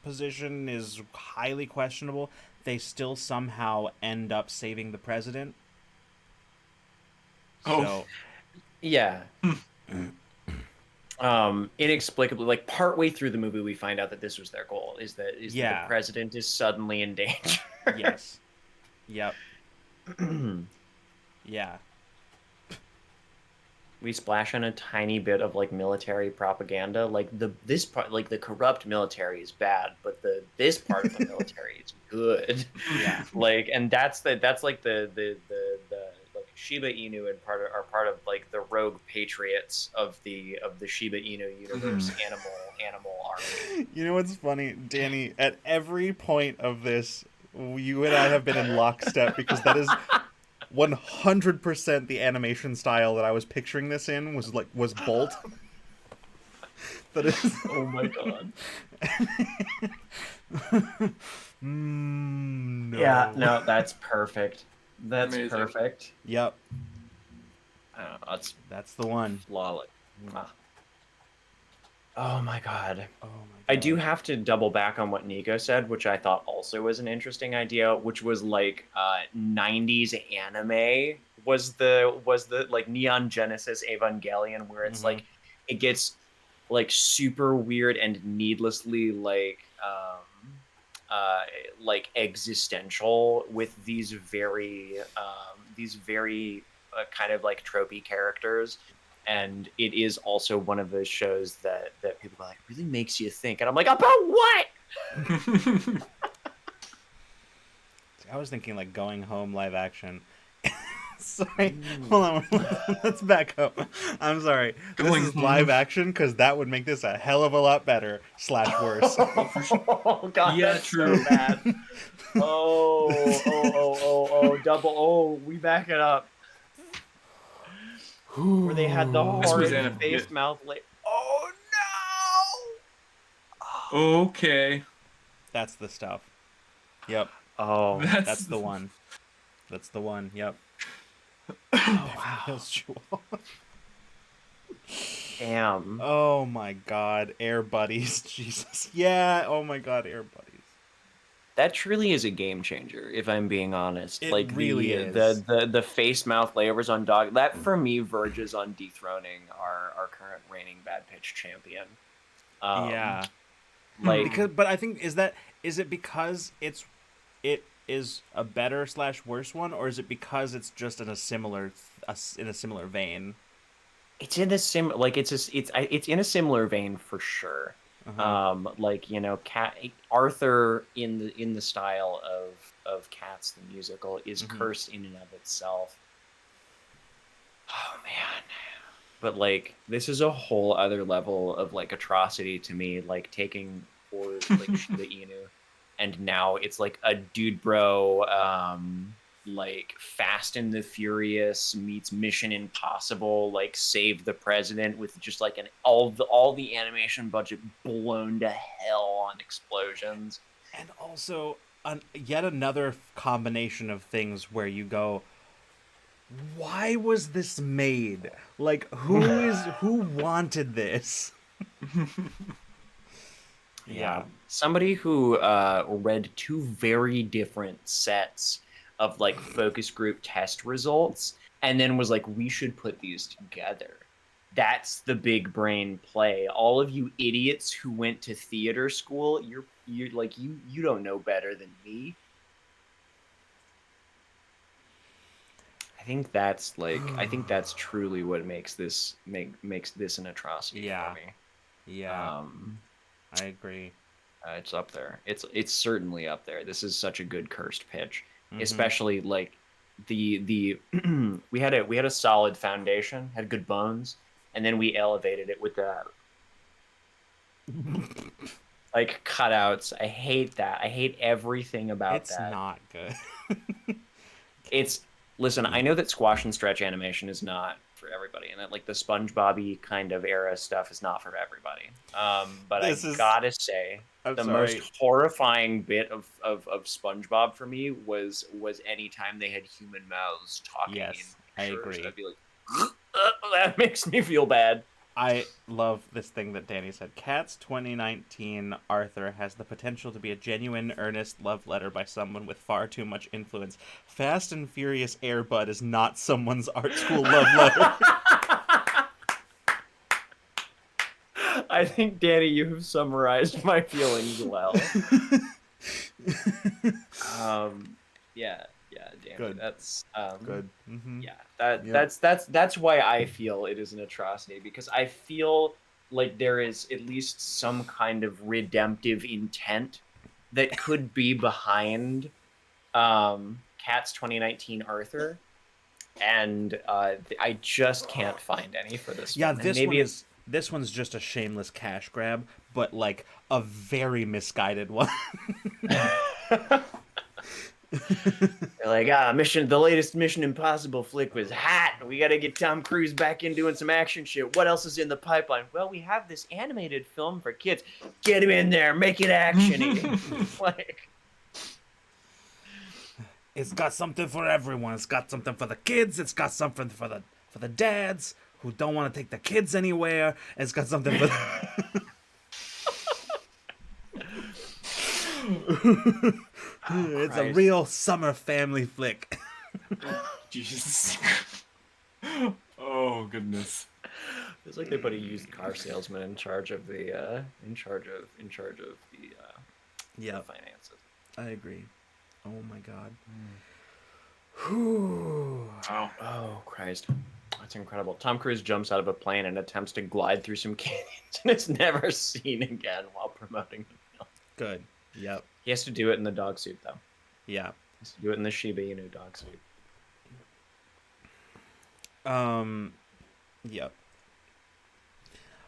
position is highly questionable, they still somehow end up saving the president. Yeah. Inexplicably, like partway through the movie, we find out that this was their goal: is that the president is suddenly in danger. Yes. Yep. Yeah. We splash on a tiny bit of like military propaganda. Like this part, like the corrupt military is bad, but this part of the military is good. Yeah. Like, and that's like the like Shiba Inu and are part of like the rogue patriots of the Shiba Inu universe. Animal army. You know what's funny, Danny? At every point of this, you and I have been in lockstep because that is 100% the animation style that I was picturing this in was Bolt. That is. Oh my god. No. Yeah, no, that's perfect. That's amazing. Perfect. Yep. That's the one. flawless. Oh my god. Oh my god. I do have to double back on what Nico said, which I thought also was an interesting idea, which was like 90s anime was the like Neon Genesis Evangelion, where it's like it gets like super weird and needlessly like existential with these very kind of like tropey characters. And it is also one of those shows that people are like, really makes you think. And I'm like, about what? I was thinking like Going Home live action. Sorry, hold on. Let's back up. I'm sorry. This is live action because that would make this a hell of a lot better / worse. Oh God, yeah, that's true. so bad. Double. Oh, we back it up. Where they had the horrid face mouth. Oh no! Okay. That's the stuff. Yep. Oh, that's the one. That's the one. Yep. Oh, wow. Damn. Oh my God, Air Buddies. Jesus. Yeah. Oh my God, Air Buddies. That truly is a game changer, if I'm being honest. It like really is. The face mouth layovers on dog, that for me verges on dethroning our current reigning Bad Pitch champion. Yeah. Like, but I think is it because it is a better / worse one, or is it because it's just in a similar vein? It's in a it's in a similar vein for sure. Like, you know, Arthur in the style of Cats the musical is cursed in and of itself. Oh man. But like, this is a whole other level of like atrocity to me, like taking for like Shiba Inu, and now it's like a dude bro like Fast and the Furious meets Mission Impossible, like Save the President, with just like all the animation budget blown to hell on explosions. And also yet another combination of things where you go, why was this made? Like, who wanted this? Yeah. Somebody who read 2 very different sets of like focus group test results and then was like, we should put these together. That's the big brain play. All of you idiots who went to theater school, you're like, you don't know better than me. I think that's truly what makes this an atrocity for me. Yeah. I agree. It's up there. It's certainly up there. This is such a good cursed pitch, especially like the we had a solid foundation, had good bones, and then we elevated it with the like cutouts. I hate that. I hate everything about that. It's not good. Listen, I know that squash and stretch animation is not for everybody, and that like the SpongeBob-y kind of era stuff is not for everybody. But gotta say, most horrifying bit of SpongeBob for me was anytime they had human mouths talking. Yes, I agree. I'd be like, that makes me feel bad. I love this thing that Danny said. Cats 2019 Arthur has the potential to be a genuine, earnest love letter by someone with far too much influence. Fast and Furious Air Bud is not someone's art school love letter. I think, Danny, you have summarized my feelings well. Yeah, Danny. Good. That's good. Yeah, that's why I feel it is an atrocity, because I feel like there is at least some kind of redemptive intent that could be behind Cats 2019 Arthur, and I just can't find any for this. Yeah, one. This one's just a shameless cash grab, but like a very misguided one. They're like, the latest Mission Impossible flick was hot. We got to get Tom Cruise back in doing some action shit. What else is in the pipeline? Well, we have this animated film for kids. Get him in there, make it action-y. Like, it's got something for everyone. It's got something for the kids. It's got something for the dads who don't want to take the kids anywhere. It's got something for it's a real summer family flick. Jesus. Oh, goodness. It's like they put a used car salesman in charge of the Yeah, finances. I agree. Oh my god. Wow. Oh Christ, that's incredible. Tom Cruise jumps out of a plane and attempts to glide through some canyons and is never seen again while promoting the film. Good. Yep. He has to do it in the dog suit though. Yeah. He has to do it in the Shiba Inu dog suit. Yep.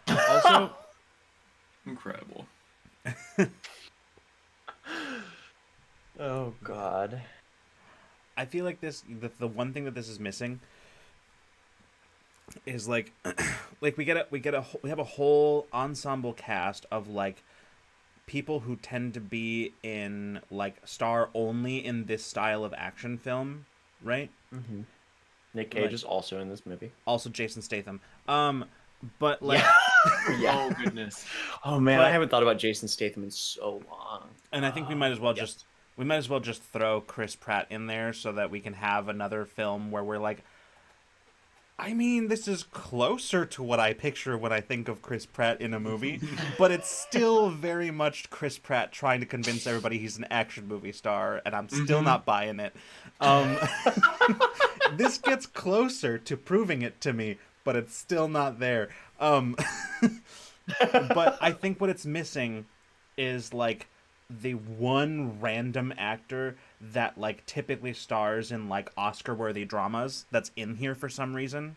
Also, Incredible. Oh God. I feel like the one thing that this is missing is like like we have a whole ensemble cast of like people who tend to be in like star only in this style of action film, right? Mm-hmm. Nick Cage is also in this movie. Also Jason Statham. But like yeah. Oh goodness. Oh man, I haven't thought about Jason Statham in so long. And I think we might as well just throw Chris Pratt in there so that we can have another film where we're like, I mean, this is closer to what I picture when I think of Chris Pratt in a movie, but it's still very much Chris Pratt trying to convince everybody he's an action movie star, and I'm still not buying it. This gets closer to proving it to me, but it's still not there. But I think what it's missing is like the one random actor that like typically stars in like Oscar-worthy dramas that's in here for some reason.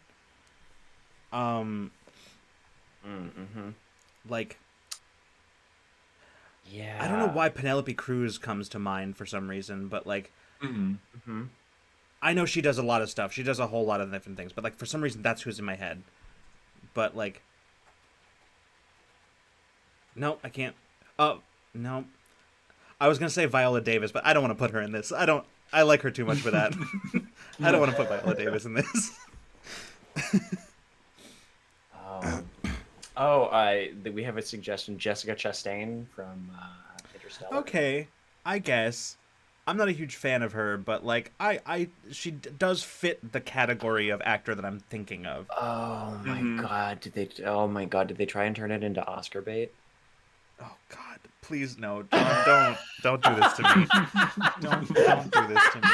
Like, yeah, I don't know why Penelope Cruz comes to mind for some reason, but like, I know she does a lot of stuff. She does a whole lot of different things, but like for some reason that's who's in my head. But like, no, I can't. Oh no. I was gonna say Viola Davis, but I don't want to put her in this. I like her too much for that. I don't want to put Viola Davis in this. We have a suggestion. Jessica Chastain from Interstellar. Okay, I guess. I'm not a huge fan of her, but like she does fit the category of actor that I'm thinking of. Oh my god, did they try and turn it into Oscar bait? Oh God, please no, John, don't do this to me. Don't do this to me.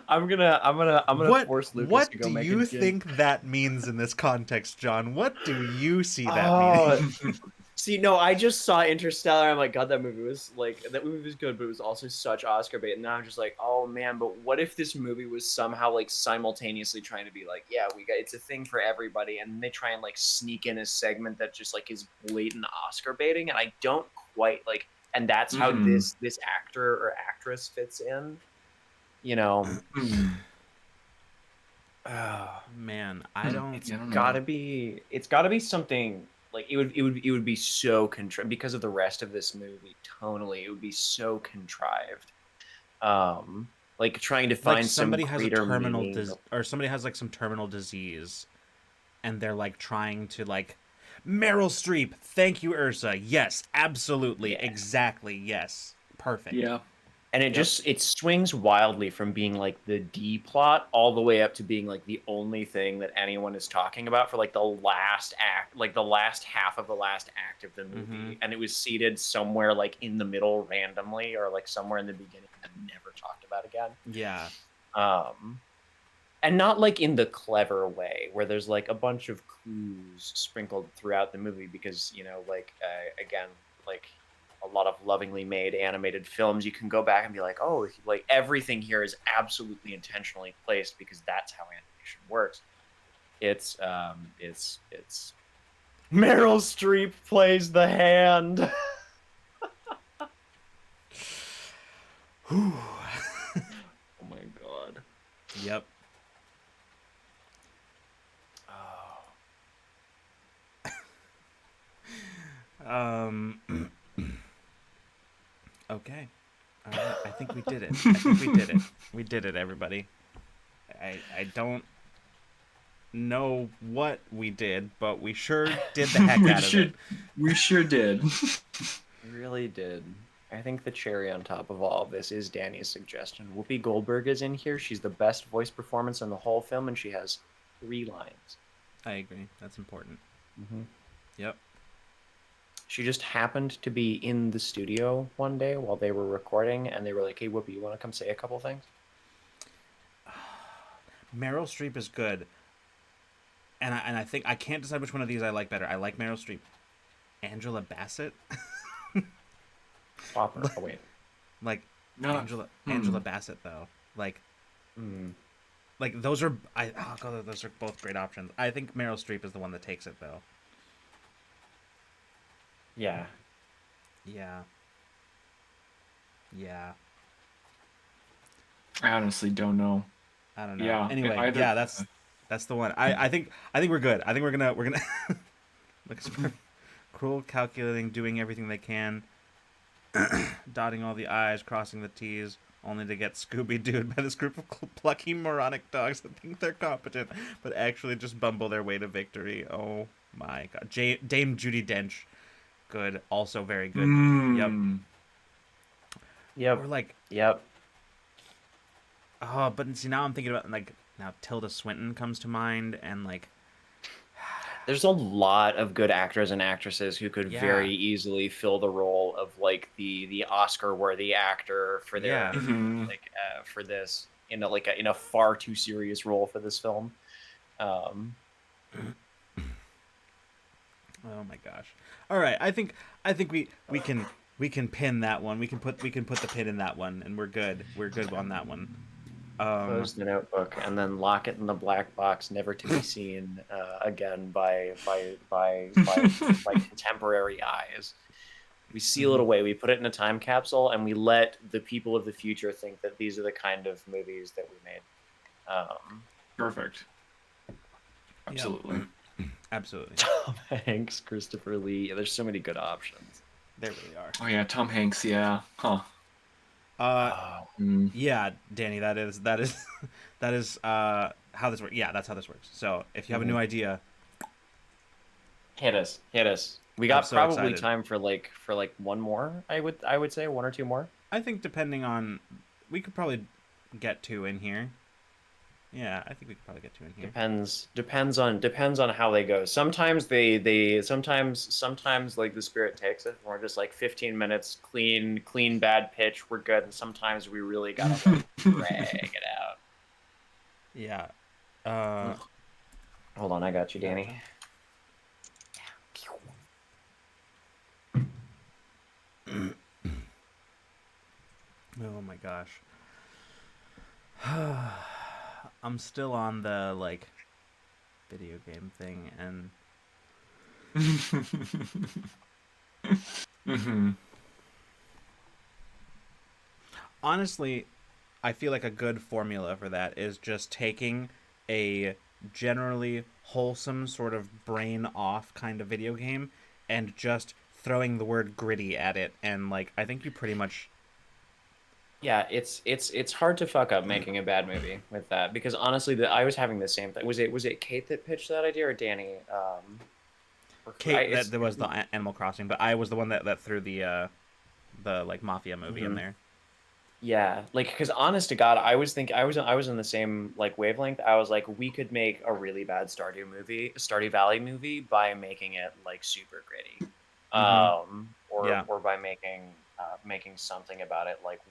I'm gonna force Lucas to go make a What do you think that means in this context, John? What do you see that meaning? See, no, I just saw Interstellar. I'm like, God, that movie was good, but it was also such Oscar bait. And now I'm just like, oh man, but what if this movie was somehow like simultaneously trying to be like, yeah, it's a thing for everybody, and they try and like sneak in a segment that just like is blatant Oscar baiting, and I don't quite like, and that's how this actor or actress fits in, you know. Oh man, I don't. It's gotta be something. Like it would be so because of the rest of this movie tonally it would be so contrived, like trying to find like somebody some has a terminal or somebody has like some terminal disease, and they're like trying to like Meryl Streep. Thank you, Ursa. Yes, absolutely, exactly. Yes, perfect. Yeah. And it swings wildly from being like the D plot all the way up to being like the only thing that anyone is talking about for like the last act, like the last half of the last act of the movie. And it was seated somewhere like in the middle randomly or like somewhere in the beginning and never talked about again. Yeah. And not like in the clever way where there's like a bunch of clues sprinkled throughout the movie because, you know, like, again, like, a lot of lovingly made animated films, you can go back and be like, oh, like everything here is absolutely intentionally placed because that's how animation works. It's Meryl Streep plays the hand. Oh my god. Yep. Oh. Okay. All right. I think we did it. We did it, everybody. I don't know what we did, but we sure did the heck out of it. We sure did. We really did. I think the cherry on top of all of this is Danny's suggestion. Whoopi Goldberg is in here. She's the best voice performance in the whole film, and she has 3 lines. I agree. That's important. Mm-hmm. Yep. She just happened to be in the studio one day while they were recording, and they were like, "Hey, Whoopi, you want to come say a couple things?" Meryl Streep is good, and I think I can't decide which one of these I like better. I like Meryl Streep. Angela Bassett. Opera. Oh, wait. Like No. Angela Bassett though. Like those are God, those are both great options. I think Meryl Streep is the one that takes it though. Yeah. Yeah. Yeah. I honestly don't know. I don't know. Yeah. Anyway, yeah, that's the one. I think we're good. I think we're gonna look for cruel, calculating, doing everything they can, dotting all the I's, crossing the T's, only to get Scooby-Dooed by this group of plucky, moronic dogs that think they're competent, but actually just bumble their way to victory. Oh my God. Dame Judi Dench. Good. Also very good. Yep. Or like... Yep. Oh, but see, now I'm thinking about, like, now Tilda Swinton comes to mind, and, like... There's a lot of good actors and actresses who could very easily fill the role of, like, the Oscar-worthy actor for their for this in a far too serious role for this film. Oh my gosh! All right, I think we can pin that one. We can put the pin in that one, and we're good. We're good on that one. Close the notebook and then lock it in the black box, never to be seen again by contemporary eyes. We seal it away. We put it in a time capsule, and we let the people of the future think that these are the kind of movies that we made. Perfect. Absolutely. Absolutely. Tom Hanks, Christopher Lee. Yeah, there's so many good options. There really are. Oh yeah, Tom Hanks. Yeah. Huh. Yeah, Danny, that is how this works. Yeah, that's how this works. So if you have a new idea, hit us. We got probably time for like one more. I would say 1 or 2 more. I think depending on, we could probably get 2 in here. Yeah, I think we could probably get 2 in here. Depends on how they go. Sometimes sometimes like the spirit takes it. We're just like 15 minutes, clean bad pitch, we're good. And sometimes we really gotta like, drag it out. Yeah. Hold on, I got you, Danny. Oh my gosh. I'm still on the, like, video game thing, and... Honestly, I feel like a good formula for that is just taking a generally wholesome sort of brain-off kind of video game and just throwing the word gritty at it, and, like, I think you pretty much... Yeah, it's hard to fuck up making a bad movie with that, because honestly, I was having the same thing. Was it Kate that pitched that idea, or Danny? Kate, there was the Animal Crossing, but I was the one that threw the like mafia movie in there. Yeah, like, because honest to God, I was in the same like wavelength. I was like, we could make a really bad Stardew Valley movie by making it like super gritty, or by making something about it like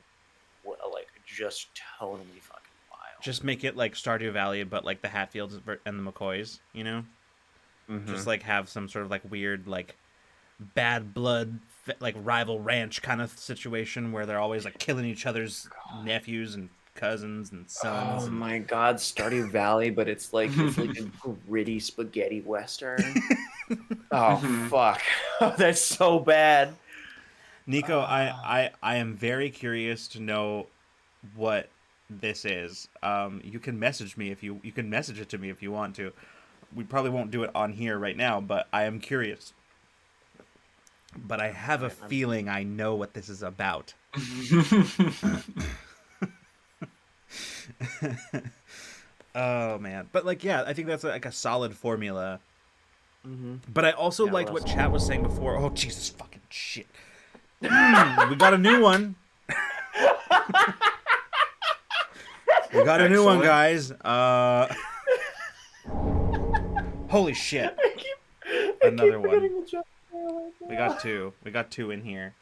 just totally fucking wild. Just make it like Stardew Valley, but like the Hatfields and the McCoys, you know? Just like have some sort of like weird like bad blood like rival ranch kind of situation where they're always like killing each other's nephews and cousins and sons. Oh my God, Stardew Valley, but it's like a gritty spaghetti western. Oh fuck, that's so bad. Nico, I am very curious to know what this is. You can message me if you can message it to me if you want to. We probably won't do it on here right now, but I am curious. But I have a feeling I know what this is about. Oh man, but like yeah, I think that's like a solid formula. But I also liked what Chat was saying before. Oh Jesus fucking shit. We got a new one. We got a new one, guys. Holy shit! Another one. We got two. We got two in here.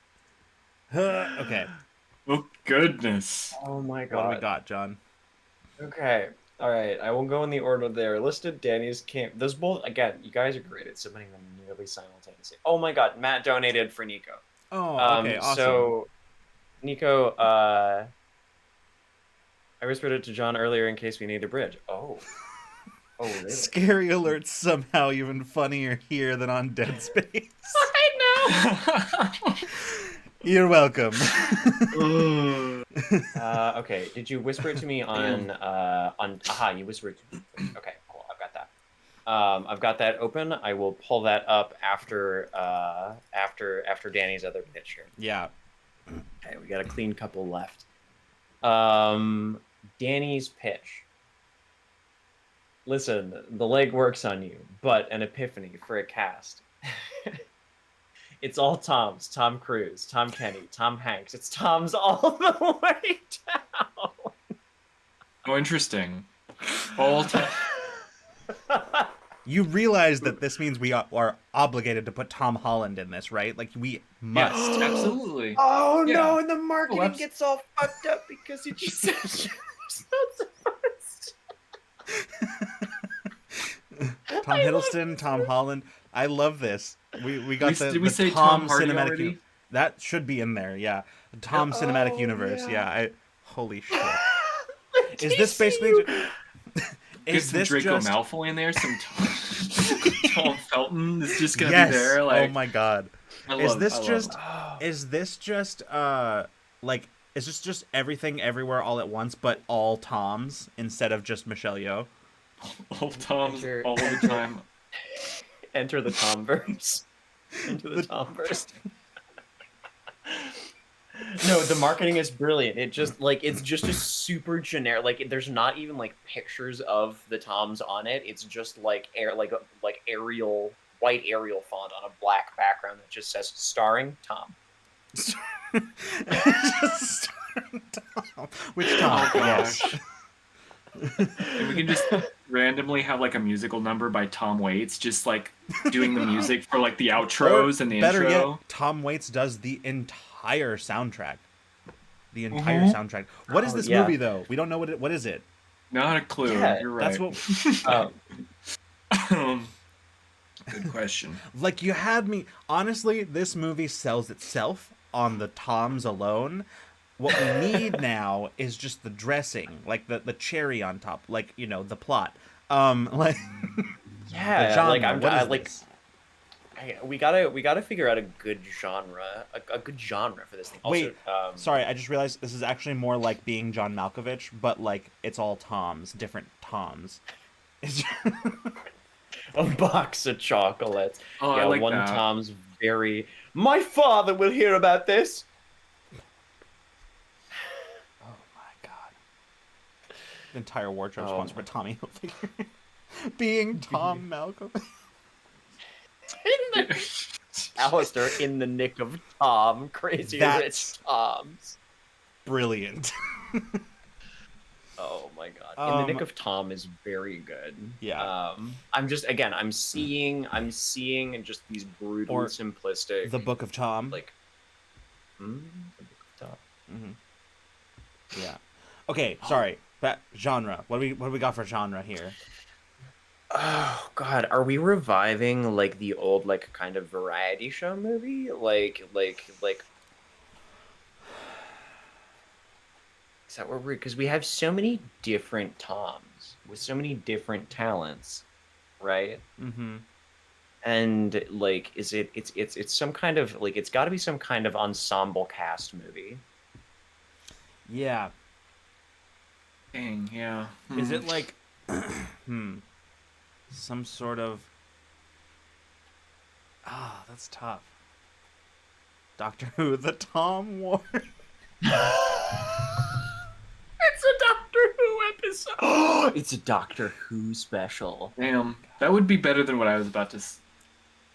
Okay. Oh goodness. Oh my god. What do we got, John? Okay. All right. I will go in the order they're listed. Danny's camp. Those both, again, you guys are great at submitting them nearly simultaneously. Oh my god. Matt donated for Nico. Oh, okay. Awesome. So, Nico, I whispered it to John earlier in case we need a bridge. Oh. Oh, really? Scary alert's somehow even funnier here than on Dead Space. I know! You're welcome. Okay, did you whisper it to me on aha, you whispered it to me. Okay, cool, I've got that. I've got that open. I will pull that up after Danny's other pitch here. Yeah. Okay, we got a clean couple left. Danny's pitch. Listen, the leg works on you, but an epiphany for a cast. It's all Toms. Tom Cruise, Tom Kenny, Tom Hanks. It's Toms all the way down. Oh, interesting. All time. You realize that this means we are obligated to put Tom Holland in this, right? Like, we must. Yes, absolutely. Oh Yeah. no, and the marketing abs- gets all fucked up because he just said she was not supposed. Tom Hiddleston, Tom Holland. I love this. We got Did we the say Tom Tom Hardy cinematic. already? That should be in there. Yeah, the Tom cinematic universe. Yeah. Holy shit. Is this basically? Get some Draco Malfoy in there, some Tom Felton is just gonna be there. Like, oh my god. Is this just everything everywhere all at once, but all Toms instead of just Michelle Yeoh? all Toms all the time. Enter the Tomverse. Into the Tomverse. No, the marketing is brilliant. It's just a super generic. Like, there's not even like pictures of the Toms on it. It's just like Arial, white Arial font on a black background that just says "starring Tom." Just starring Tom. Which Tom? Oh gosh. And we can just randomly have like a musical number by Tom Waits, just like doing the music for like the outros and the better intro. Yet, Tom Waits does the entire soundtrack. The entire soundtrack. What is this movie though? We don't know what is it? Not a clue. Yeah, You're right. That's what. Good question. Like, you had me. Honestly, this movie sells itself on the Toms alone. What we need now is just the dressing, like the cherry on top, like, you know, the plot. Like, yeah, the genre. We gotta figure out a good genre, a good genre for this thing. Also, wait, sorry, I just realized this is actually more like Being John Malkovich, but like it's all Toms, different Toms. A box of chocolates. Oh, yeah, I like one that. Tom's very. My father will hear about this. The entire wardrobe sponsored by Tommy Hilfiger. Being Tom Malcolm. Alistair in the nick of Tom. Crazy Rich Toms. Brilliant. Oh my god. In the nick of Tom is very good. Yeah. I'm seeing just these brutal, or simplistic. The Book of Tom. Like. The Book of Tom. Mm-hmm. Yeah. Okay. Sorry. But genre. What do we got for genre here? Oh god, are we reviving like the old like kind of variety show movie? Like is that what we're, because we have so many different Toms with so many different talents, right? Mm-hmm. And like it's some kind of like, it's got to be some kind of ensemble cast movie. Yeah. Dang, yeah. Is it like some sort of that's tough. Doctor Who, the Tom War. It's a Doctor Who episode. It's a Doctor Who special. Damn, that would be better than what I was about to.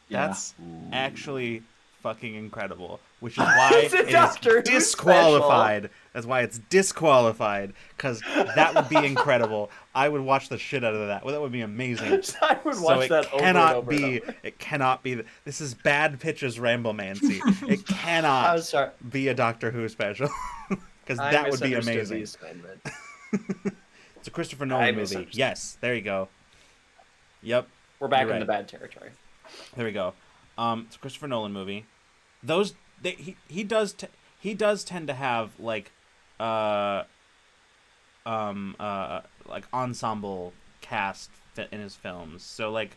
That's actually fucking incredible, which is why It's a it Doctor is Who disqualified. That's why it's disqualified, because that would be incredible. I would watch the shit out of that. Well, that would be amazing. I would So watch it that over and cannot over be. and over. It cannot be. This is Bad Pitches Ramblemancy. It I'm cannot sorry. be a Doctor Who special, because I that would be misunderstood the amazing. assignment. It's a Christopher I Nolan movie. misunderstood. Yes, there you go. Yep. We're back You're in the right. bad territory. There we go. It's a Christopher Nolan movie. Those he does tend to have like like ensemble cast in his films. So like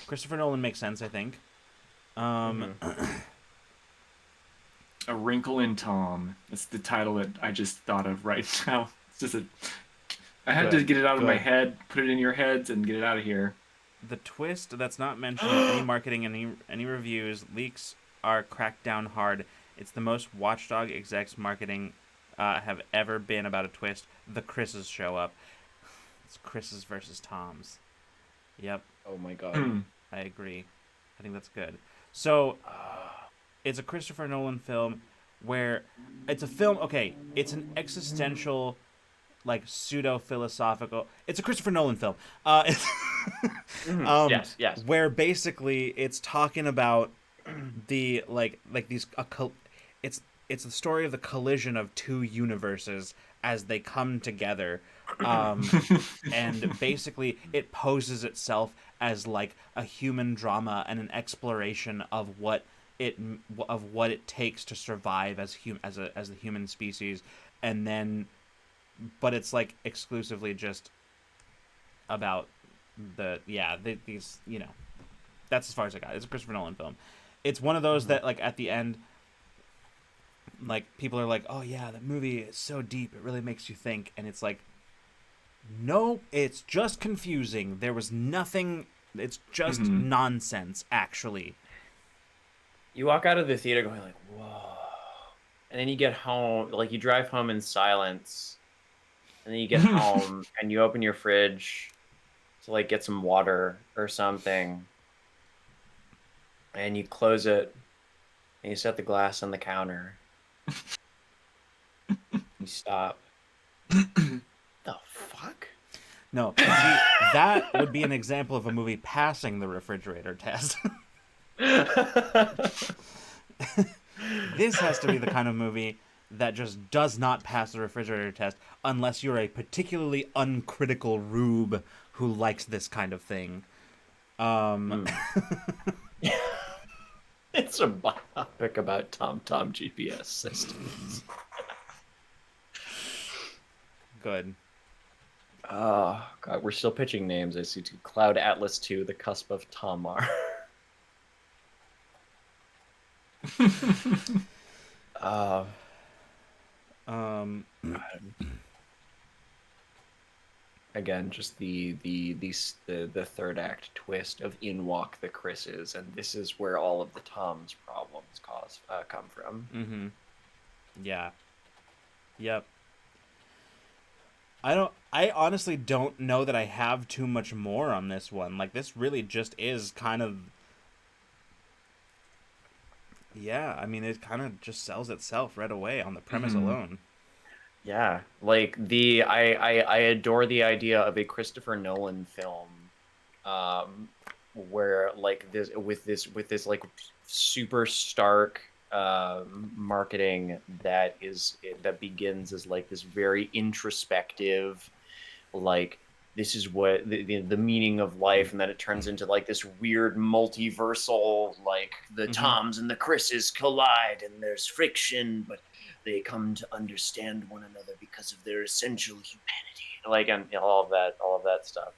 Christopher Nolan makes sense, I think. A Wrinkle in Tom. That's the title that I just thought of right now. It's just I had to Good, get it out of my good. head, put it in your heads, and get it out of here. The twist that's not mentioned in any marketing, any reviews, leaks are cracked down hard. It's the most watchdog execs marketing have ever been about a twist. The Chris's show up. It's Chris's versus Tom's. Yep, Oh my god. I agree. I think that's good. So, it's a Christopher Nolan film where it's a film. Okay, it's an existential, like pseudo-philosophical. It's a Christopher Nolan film. It's Yes. where basically it's talking about the these it's the story of the collision of two universes as they come together, and basically it poses itself as like a human drama and an exploration of what it takes to survive as the human species, and then but it's like exclusively just about these, you know, that's as far as I got. It's a Christopher Nolan film. It's one of those that like at the end, like people are like, oh yeah, that movie is so deep, it really makes you think, and it's like, no, it's just confusing. There was nothing. It's just nonsense, actually. You walk out of the theater going like, whoa. And then you get home, like you drive home in silence. And then you get home and you open your fridge to like get some water or something. And you close it and you set the glass on the counter. You stop. The fuck? No, see, that would be an example of a movie passing the refrigerator test. This has to be the kind of movie that just does not pass the refrigerator test unless you're a particularly uncritical rube who likes this kind of thing. It's a biopic about TomTom GPS systems. Good. Oh, God, we're still pitching names. I see two. Cloud Atlas 2, The Cusp of Tomar. Again, just the third act twist of in walk the Chris's, and this is where all of the Tom's problems come from. Mm-hmm. Yeah. Yep. I honestly don't know that I have too much more on this one. Like, this really just is kind of... Yeah, I mean, it kind of just sells itself right away on the premise alone. Yeah, like I adore the idea of a Christopher Nolan film, where like this like super stark marketing that begins as like this very introspective, like this is what the meaning of life, and then it turns into like this weird multiversal, like the Toms and the Chris's collide and there's friction, but they come to understand one another because of their essential humanity. Like, and all of that stuff.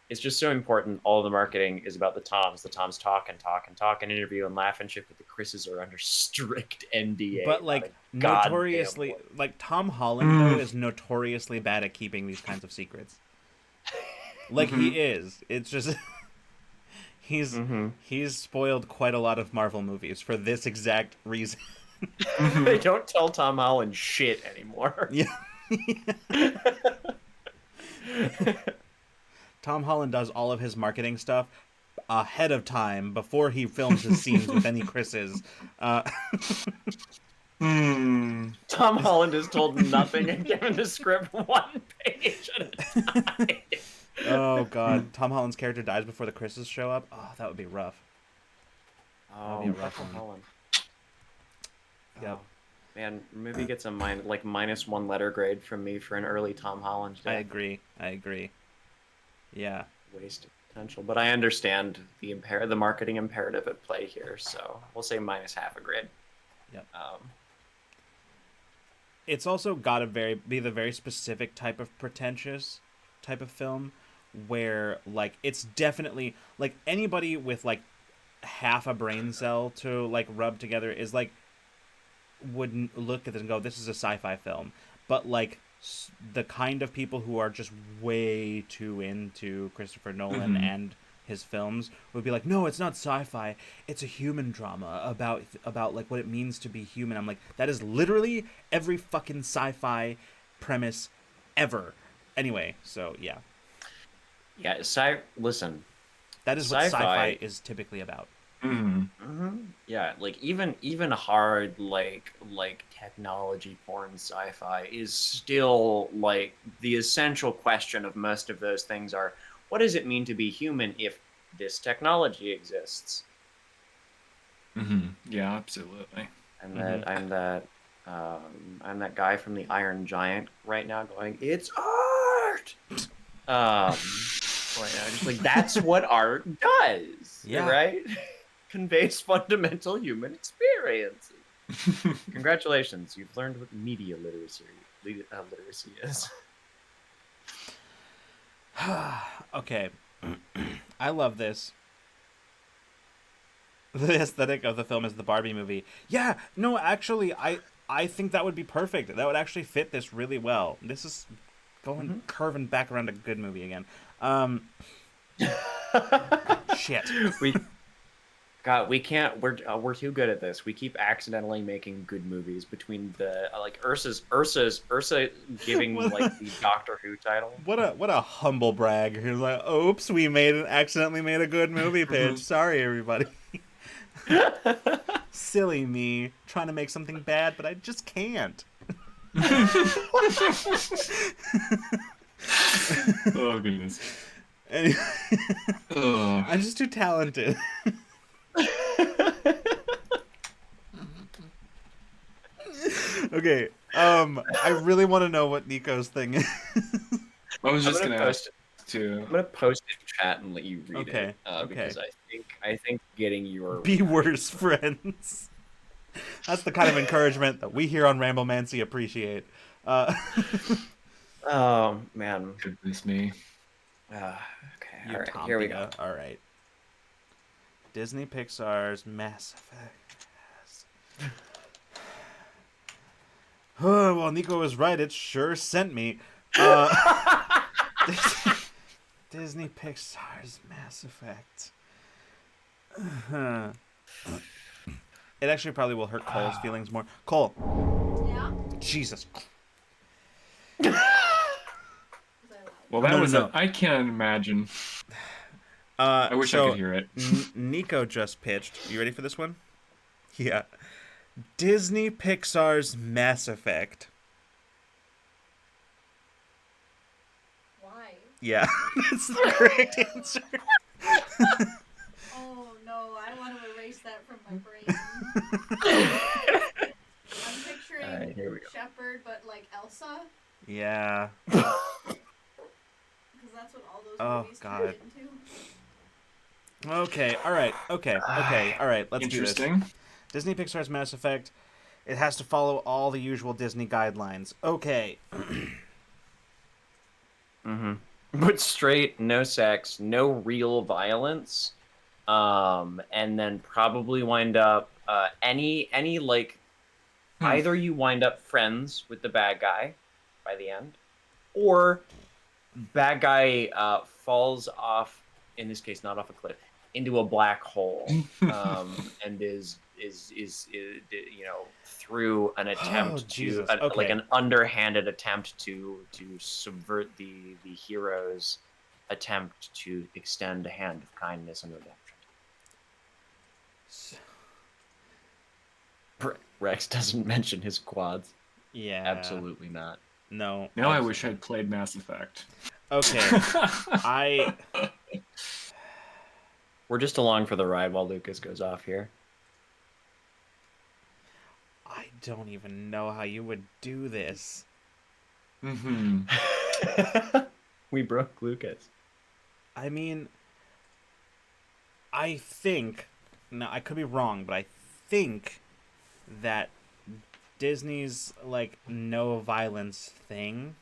It's just so important. All the marketing is about the Toms. The Toms talk and interview and laugh and shit, but the Chris's are under strict NDA. But like notoriously, like Tom Holland though is notoriously bad at keeping these kinds of secrets. Like he is. It's just he's spoiled quite a lot of Marvel movies for this exact reason. They don't tell Tom Holland shit anymore. Yeah. Tom Holland does all of his marketing stuff ahead of time before he films his scenes with any Chris's. Tom Holland is told nothing and given the script 1 page at a time. Oh god, Tom Holland's character dies before the Chris's show up. Oh, that would be rough. Oh, That'd be a rough Tom one. Holland. Yep. Oh, man, movie gets a -1 letter grade from me for an early Tom Holland death. I agree. Yeah. Wasted potential, but I understand the marketing imperative at play here, so we'll say -0.5 a grade. Yep. It's also got to be the very specific type of pretentious type of film where, like, it's definitely, like, anybody with, like, half a brain cell to, like, rub together is, like, wouldn't look at this and go, this is a sci-fi film. But, like, the kind of people who are just way too into Christopher Nolan and his films would be like, no, it's not sci-fi, it's a human drama about like what it means to be human. I'm like, that is literally every fucking sci-fi premise ever. Anyway, so yeah, listen, that is what sci-fi is typically about. Yeah, like even hard like technology porn sci-fi is still like the essential question of most of those things are, what does it mean to be human if this technology exists? Yeah, absolutely. And that I'm that guy from the Iron Giant right now going, it's art. Right now, just like that's what art does. Yeah. Right? Conveys fundamental human experiences. Congratulations, you've learned what media literacy is. Okay. I love this. The aesthetic of the film is the Barbie movie. Yeah, no, actually, I think that would be perfect. That would actually fit this really well. This is going curving back around a good movie again. Shit. We can't. We're too good at this. We keep accidentally making good movies between the Ursa giving like the Doctor Who title. What a humble brag. He was like, "Oops, we accidentally made a good movie pitch. Sorry, everybody." Silly me, trying to make something bad, but I just can't. Oh goodness. Anyway, I'm just too talented. Okay, I really want to know what Nico's thing is. I was just gonna ask too. I'm gonna post it in chat and let you read it. Okay. Because I think getting your Be worse friends. That's the kind of encouragement that we here on Ramblemancy appreciate. Oh man. Goodness me. Okay. All right. Here we go. All right. Disney Pixar's Mass Effect. Oh, well, Nico was right. It sure sent me. Disney Pixar's Mass Effect. It actually probably will hurt Cole's feelings more. Cole. Yeah? Jesus. Well, that No. I can't imagine. I wish I could hear it. Nico just pitched. You ready for this one? Yeah. Disney Pixar's Mass Effect. Why? Yeah, that's the correct answer. Oh no, I want to erase that from my brain. I'm picturing here we go. Shepard, but like Elsa, Yeah. because that's what all those movies God. turned into. Okay, alright, alright, let's do this. Interesting. Disney Pixar's Mass Effect. It has to follow all the usual Disney guidelines. Okay. But straight, no sex, no real violence, and then probably wind up any like either you wind up friends with the bad guy by the end, or bad guy falls off, in this case not off a cliff, into a black hole, and is you know, through an attempt to like an underhanded attempt to subvert the hero's attempt to extend a hand of kindness and redemption. Rex doesn't mention his quads. Yeah. Absolutely not. No. Now I wish I'd played Mass Effect. Okay. We're just along for the ride while Lucas goes off here. I don't even know how you would do this. Mm-hmm. We broke Lucas. I mean, I think, now I could be wrong, but I think that Disney's like no violence thing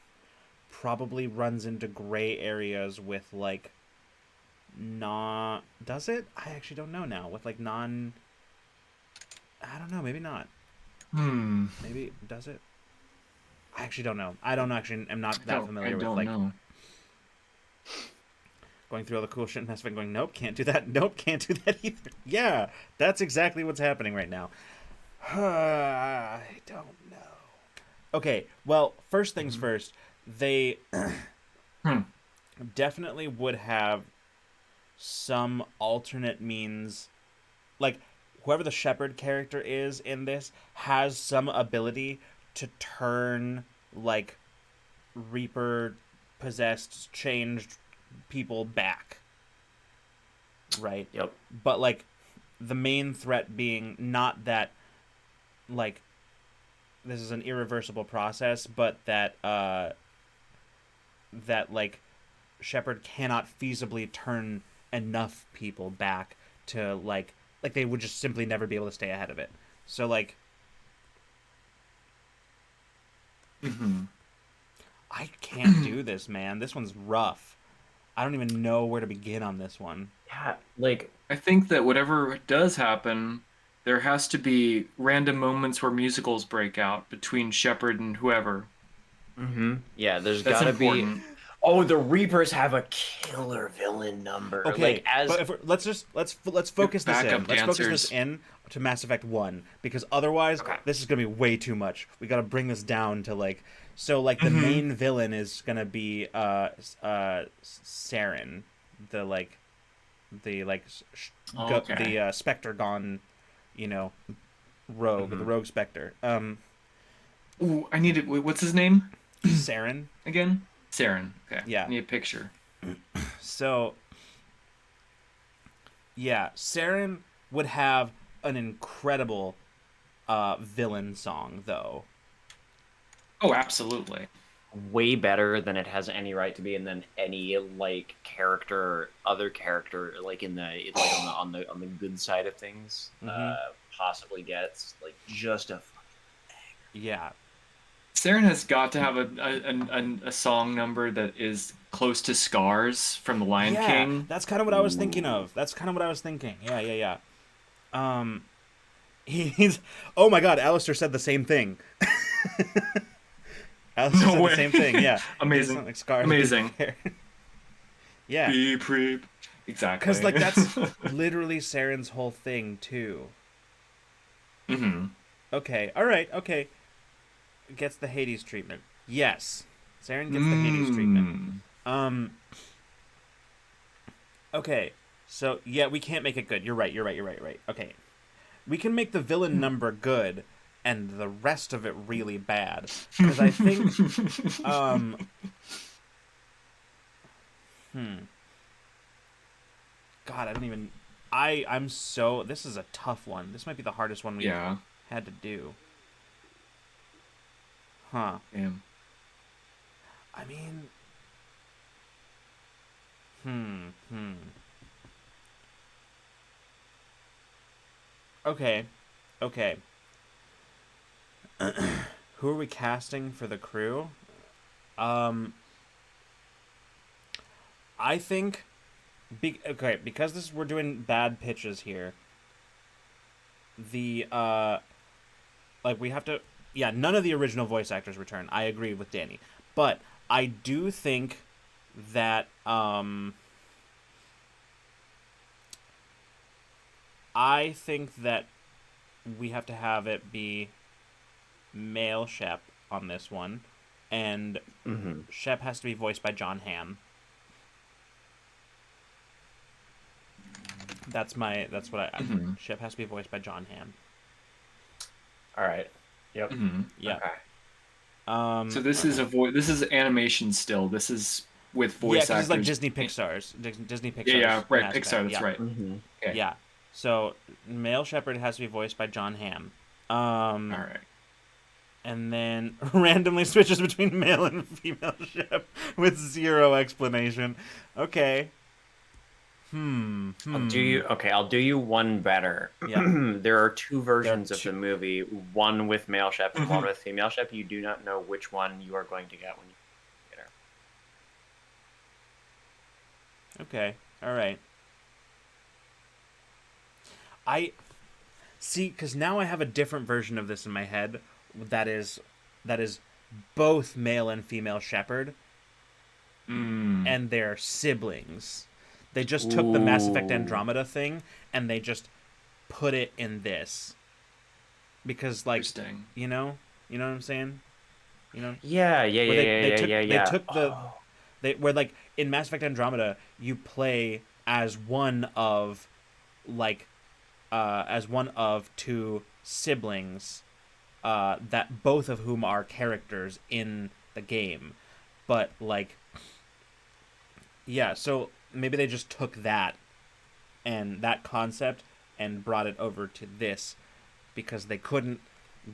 probably runs into gray areas with like does it? I actually don't know now. With like I don't know, maybe not. Maybe does it? I actually don't know. I don't actually am not that familiar with like know. Going through all the cool shit in Mass Effect going, nope, can't do that. Nope, can't do that either. Yeah, that's exactly what's happening right now. I don't know. Okay, well, first things first, they definitely would have some alternate means. Like, whoever the shepherd character is in this has some ability to turn, like, Reaper possessed, changed people back. Right? Yep. But, like, the main threat being not that, like, this is an irreversible process, but that, like, Shepard cannot feasibly turn enough people back to, like, they would just simply never be able to stay ahead of it. So, like, I can't do this, man. This one's rough. I don't even know where to begin on this one. Yeah, like, I think that whatever does happen, there has to be random moments where musicals break out between Shepard and whoever. Yeah, there's That's gotta important. be. Oh, the Reapers have a killer villain number. Okay, like, as but let's focus this in. Backup Let's focus dancers. this in to Mass Effect 1 because otherwise Okay. this is going to be way too much. We got to bring this down to like the main villain is going to be Saren, the Spectre gone, rogue, the rogue Spectre. Ooh, I need it. What's his name Saren. again? Saren. Okay. Yeah. I need a picture. So, yeah, Saren would have an incredible villain song, though. Oh, absolutely. way better than it has any right to be, and then any like other character, like in the like on the good side of things, possibly gets like just a. Yeah. Saren has got to have a song number that is close to Scar's from The Lion King. That's kind of what I was thinking of. Yeah. He's. Oh my God, Alistair said the same thing. Alistair said the same thing. Yeah. Amazing. Like Scar. Amazing. Yeah. Beep, beep. Exactly. Because like that's literally Saren's whole thing too. Mm-hmm. Okay. All right. Okay. Gets the Hades treatment. Yes. Saren gets the Hades treatment. Okay. So yeah, we can't make it good. You're right. Okay. We can make the villain number good and the rest of it really bad. Because I think God, I don't even I'm so this is a tough one. This might be the hardest one we've had to do. Huh. Damn. I mean Okay. Who are we casting for the crew? I think because we're doing bad pitches here. The we have to none of the original voice actors return. I agree with Danny. But I do think that we have to have it be male Shep on this one, and Shep has to be voiced by John Hamm. That's what I. Mhm. Shep has to be voiced by John Hamm. All right. Yep. Mhm. Yeah. Okay. So this is this is animation still. This is with Yeah, voice because it's like actors. Disney Disney Pixar's Yeah, right. mascot. Pixar. That's Yeah. right. Mm-hmm. Okay. Yeah. So male shepherd has to be voiced by John Hamm. All right. And then randomly switches between male and female shep with zero explanation. Okay. I'll do you one better. Yeah. There are two versions of two- the movie, one with male Shep and one Mhm. with female Shep. You do not know which one you are going to get when you get her. Okay. All right. I see, because now I have a different version of this in my head. That is both male and female shepherd, and they're siblings. They just took the Mass Effect Ooh. Andromeda thing and they just put it in this because, like, Interesting. you know what I'm saying? You know? Yeah. They took the where, like, in Mass Effect Andromeda you play as one of two siblings, that both of whom are characters in the game, but like, yeah. So maybe they just took that and that concept and brought it over to this because they couldn't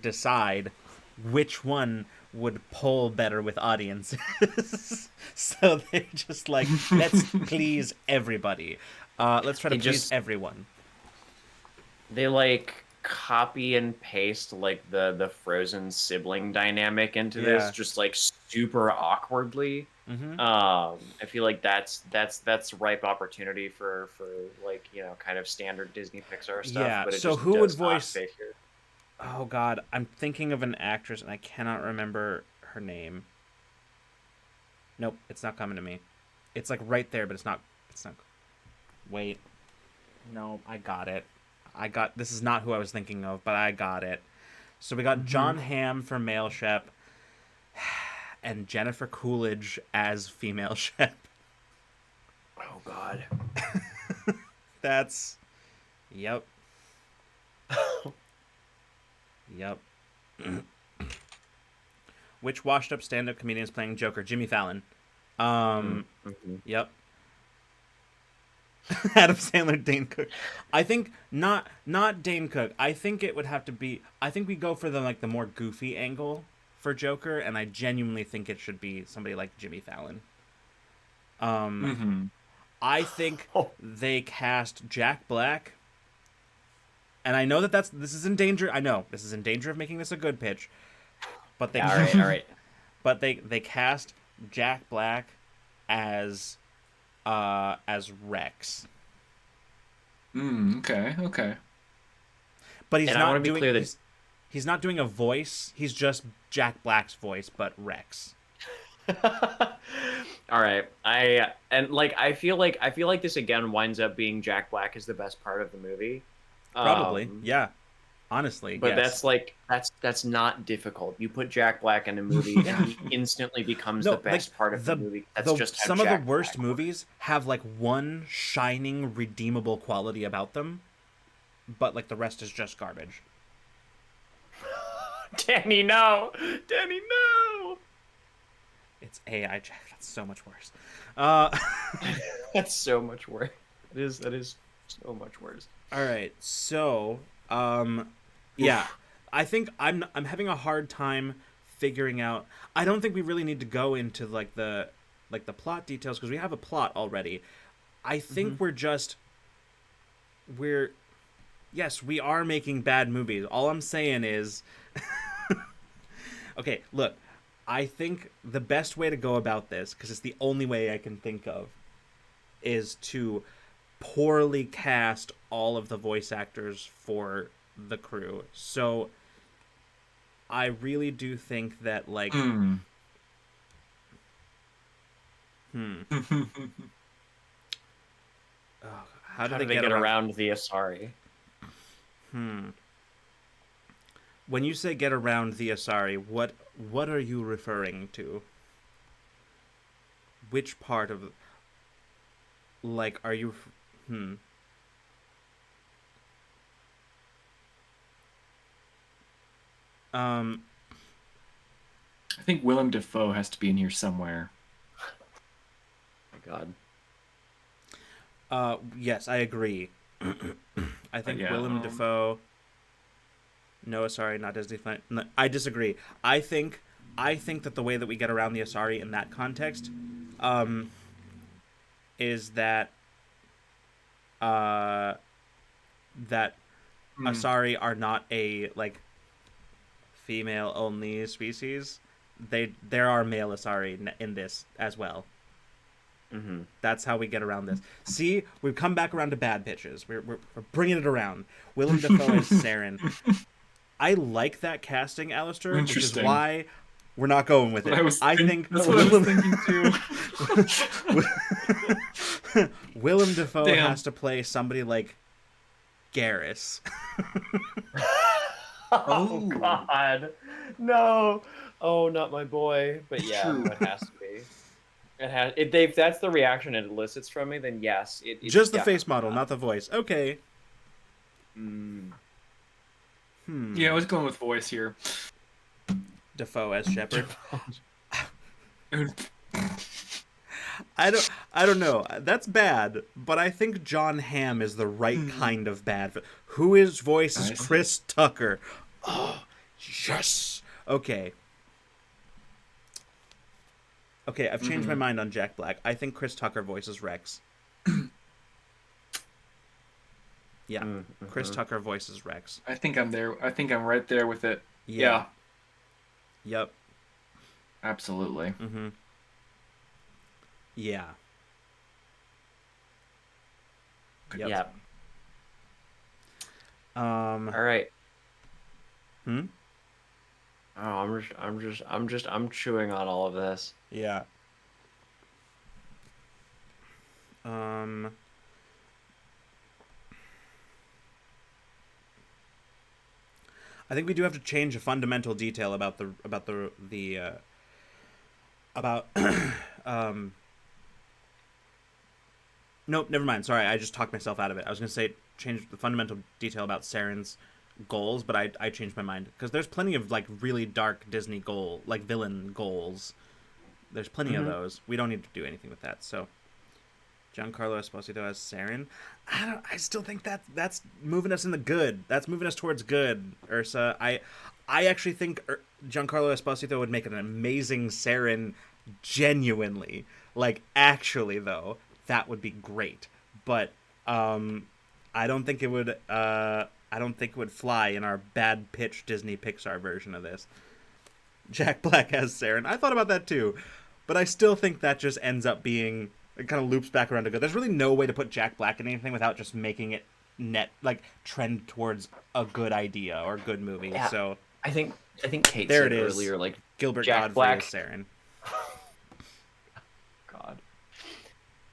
decide which one would pull better with audiences. So they're just like, let's please everybody. Let's try to please everyone. They like copy and paste like the Frozen sibling dynamic into this, just like super awkwardly. I feel like that's ripe opportunity for like, you know, kind of standard Disney Pixar stuff. Yeah. But it So just who would voice? fit here. Oh God, I'm thinking of an actress and I cannot remember her name. Nope, it's not coming to me. It's like right there, but it's not. It's not. Wait. No, I got it. This is not who I was thinking of, but I got it. So we got John Hamm for male Shep and Jennifer Coolidge as female Shep. Oh God. That's yep. Yep. Which washed up stand-up comedian is playing Joker? Jimmy Fallon. Yep. Adam Sandler, Dane Cook. I think not Dane Cook. I think it would have to be. I think we go for the more goofy angle for Joker, and I genuinely think it should be somebody like Jimmy Fallon. I think they cast Jack Black, and I know this is in danger. I know this is in danger of making this a good pitch, but they all right. But they cast Jack Black as Rex. Okay. But he's not doing. Clear that he's not doing a voice. He's just Jack Black's voice, but Rex. All right. I feel like this again winds up being Jack Black is the best part of the movie. Probably, yeah. Honestly, but yes. that's not difficult. You put Jack Black in a movie, and he instantly becomes the best part of the movie. That's just how some Jack of the worst Black movies have like one shining, redeemable quality about them, but like the rest is just garbage. Danny, no. It's AI Jack. That's so much worse. That's so much worse. That is so much worse. All right, so yeah, I think I'm having a hard time figuring out. I don't think we really need to go into like the plot details because we have a plot already. I think yes, we are making bad movies. All I'm saying is okay, look, I think the best way to go about this, because it's the only way I can think of, is to poorly cast all of the voice actors for the crew. So I really do think that like how do they get around the Asari? When you say get around the Asari, what are you referring to? Which part of, like, are you Um, I think Willem Dafoe has to be in here somewhere. My God. yes, I agree. I think yeah, Willem Dafoe. No, sorry, not Disney. No, I disagree. I think that the way that we get around the Asari in that context, is that that Asari are not a like female only species. There are male Asari in this as well. Mm-hmm. That's how we get around this. See, we've come back around to Bad Pitches. We're bringing it around. Willem Dafoe is Saren. I like that casting, Alistair, which is why we're not going with it. I think that's what I was thinking too. Willem Dafoe has to play somebody like Garrus. Oh God, no! Oh, not my boy. But yeah, it has to be. It has. If that's the reaction it elicits from me, then yes. It's just the face model, not the voice. Okay. Yeah, I was going with voice here. Dafoe as Shepard. I don't know. That's bad, but I think John Hamm is the right kind of bad. His voice is Chris Tucker. Oh, yes. Okay. Okay, I've changed my mind on Jack Black. I think Chris Tucker voices Rex. Yeah, Chris Tucker voices Rex. I think I'm there. I think I'm right there with it. Yeah. Yep. Absolutely. Yeah. Yep. Yeah. All right. Oh, I'm chewing on all of this. Yeah. I think we do have to change a fundamental detail about nope, never mind. Sorry, I just talked myself out of it. I was going to say change the fundamental detail about Saren's goals, but I changed my mind because there's plenty of like really dark Disney villain goals. There's plenty of those. We don't need to do anything with that. So Giancarlo Esposito as Saren. I still think that's moving us in the good. That's moving us towards good, Ursa. I actually think Giancarlo Esposito would make an amazing Saren, genuinely. Like, actually, though, that would be great. But I don't think it would. I don't think it would fly in our bad pitch Disney Pixar version of this. Jack Black as Saren. I thought about that too, but I still think that just ends up being. It kind of loops back around to good. There's really no way to put Jack Black in anything without just making it trend towards a good idea or a good movie. Yeah, so I think Kate said earlier, like Gilbert Jack Godfrey Black as Saren. God.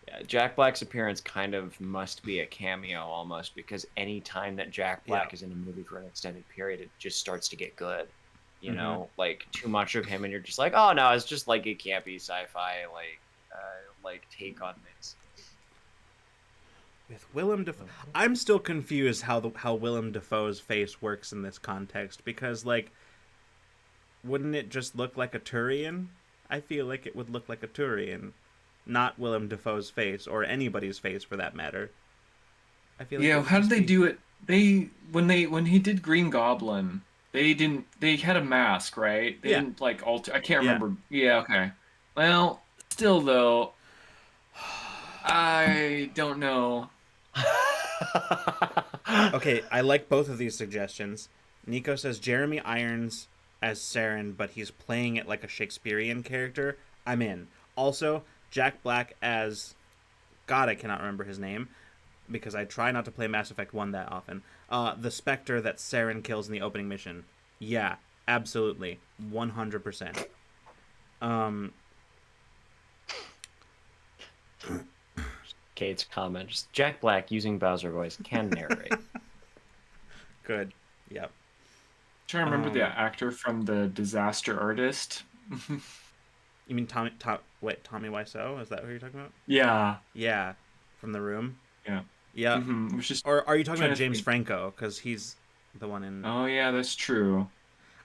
Yeah, Jack Black's appearance kind of must be a cameo almost, because any time that Jack Black is in a movie for an extended period, it just starts to get good. You know, like too much of him, and you're just like, oh no, it's just like a campy sci-fi like take on this. With Willem Dafoe, I'm still confused how Willem Dafoe's face works in this context, because like, wouldn't it just look like a Turian? I feel like it would look like a Turian, not Willem Dafoe's face or anybody's face for that matter. I feel like how did they do it? When he did Green Goblin, they had a mask, right? They didn't like alter. I can't remember. Yeah, okay. Well, still though, I don't know. Okay, I like both of these suggestions. Nico says Jeremy Irons as Saren, but he's playing it like a Shakespearean character. I'm in. Also, Jack Black as... God, I cannot remember his name, because I try not to play Mass Effect 1 that often. The Spectre that Saren kills in the opening mission. Yeah, absolutely. 100%. Kate's comment, just Jack Black using Bowser voice can narrate. Good. Yep. Trying to remember the actor from The Disaster Artist. You mean Tommy Wiseau? Is that who you're talking about? Yeah. Yeah. From The Room? Yeah. Yeah. Mm-hmm. Or are you talking about James Franco? Because he's the one in... Oh, yeah, that's true.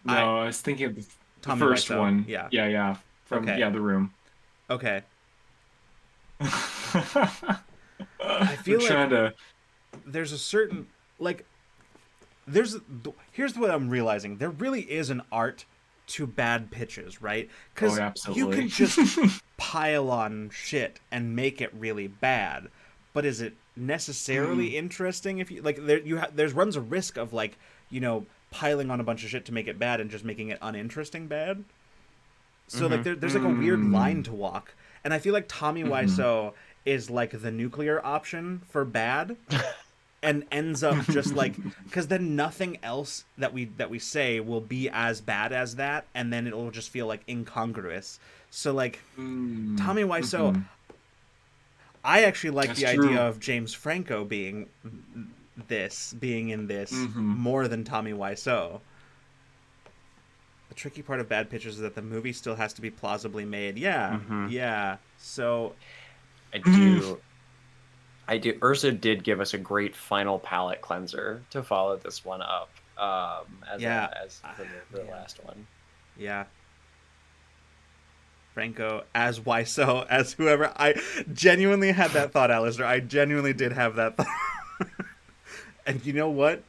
No, I was thinking of the Tommy first Wiseau. one. Yeah. Yeah. From Okay. The Room. Okay. I feel like- trying to. There's a certain like here's what I'm realizing. There really is an art to bad pitches, right? Because Oh, you absolutely. can just pile on shit and make it really bad, but is it necessarily interesting if you like there's runs a risk of like, you know, piling on a bunch of shit to make it bad and just making it uninteresting bad. So like there's like a weird line to walk, and I feel like Tommy Wiseau is like the nuclear option for bad. And ends up just like, because then nothing else that we say will be as bad as that, and then it'll just feel like incongruous. So like Tommy Wiseau, I actually like That's the true. idea of James Franco being in this more than Tommy Wiseau. The tricky part of Bad Pitches is that the movie still has to be plausibly made. Yeah. So I do. Ursa did give us a great final palate cleanser to follow this one up. As for the last one. Yeah. Franco as Wiseau as whoever. I genuinely had that thought, Alistair. I genuinely did have that thought. And you know what?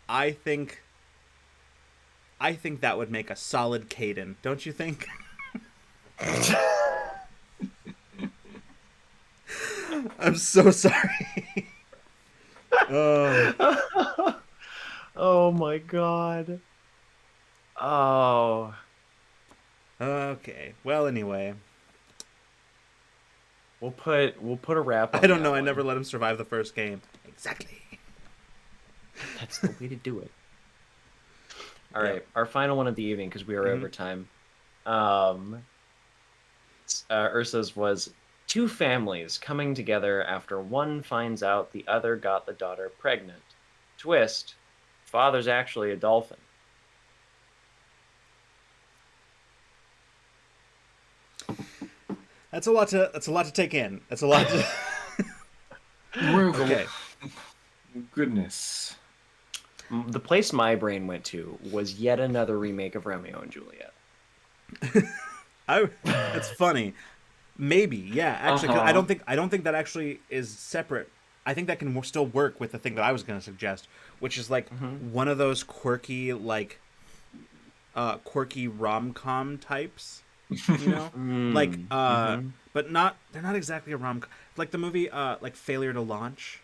I think that would make a solid Caden, don't you think? I'm so sorry. Oh my god. Oh. Okay. Well, anyway. We'll put a wrap on I don't know. that I one. never let him survive the first game. Exactly. That's the way to do it. All right, our final one of the evening, because we are over time. Ursa's was two families coming together after one finds out the other got the daughter pregnant. Twist: father's actually a dolphin. That's a lot to take in. That's a lot to... Okay. Goodness. The place my brain went to was yet another remake of Romeo and Juliet. That's funny. Maybe, yeah. Actually, 'cause I don't think that actually is separate. I think that can still work with the thing that I was going to suggest, which is like one of those quirky rom-com types, you know, but they're not exactly a rom-com. Like the movie, like Failure to Launch.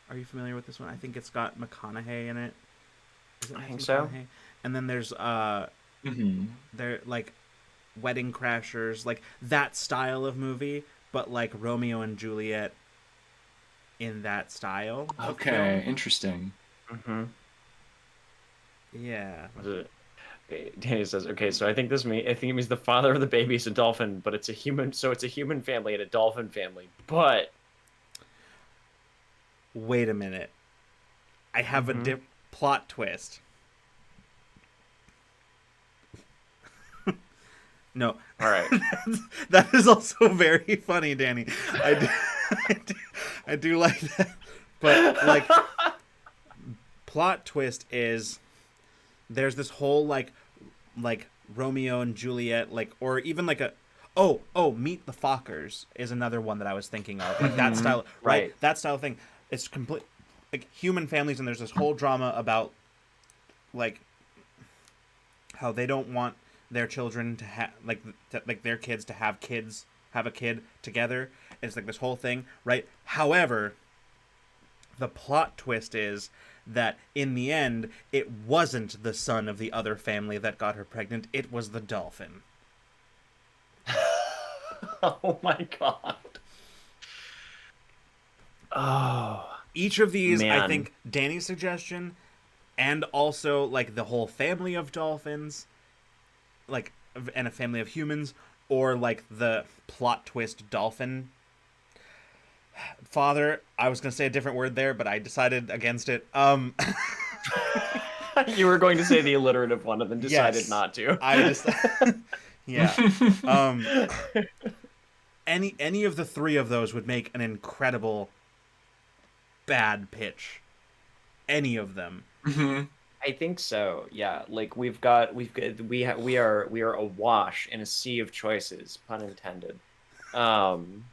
Are you familiar with this one? I think it's got McConaughey in it. Is it I Matthew think so. McConaughey? And then there's they're like Wedding Crashers, like that style of movie, but like Romeo and Juliet in that style. Okay, interesting. Yeah. Danny says, "Okay, so I think it means the father of the baby is a dolphin, but it's a human, so it's a human family and a dolphin family. But wait a minute, I have a plot twist." No. All right. That is also very funny, Danny. I do like that. But like plot twist is there's this whole like Romeo and Juliet, like, or even like a Meet the Fockers is another one that I was thinking of. Like that style, right? That style thing. It's complete like human families, and there's this whole drama about like how they don't want their children to have like their kids to have a kid together. It's like this whole thing, right? However, the plot twist is that in the end, it wasn't the son of the other family that got her pregnant. It was the dolphin. Oh my god. Oh. Each of these, Man. I think, Danny's suggestion, and also like the whole family of dolphins, like, and a family of humans, or like the plot twist dolphin father. I was gonna say a different word there, but I decided against it. You were going to say the alliterative one and then decided Yes. not to. I just yeah. Any of the three of those would make an incredible bad pitch. Any of them. I think so. Yeah, like we are awash in a sea of choices, pun intended. Um,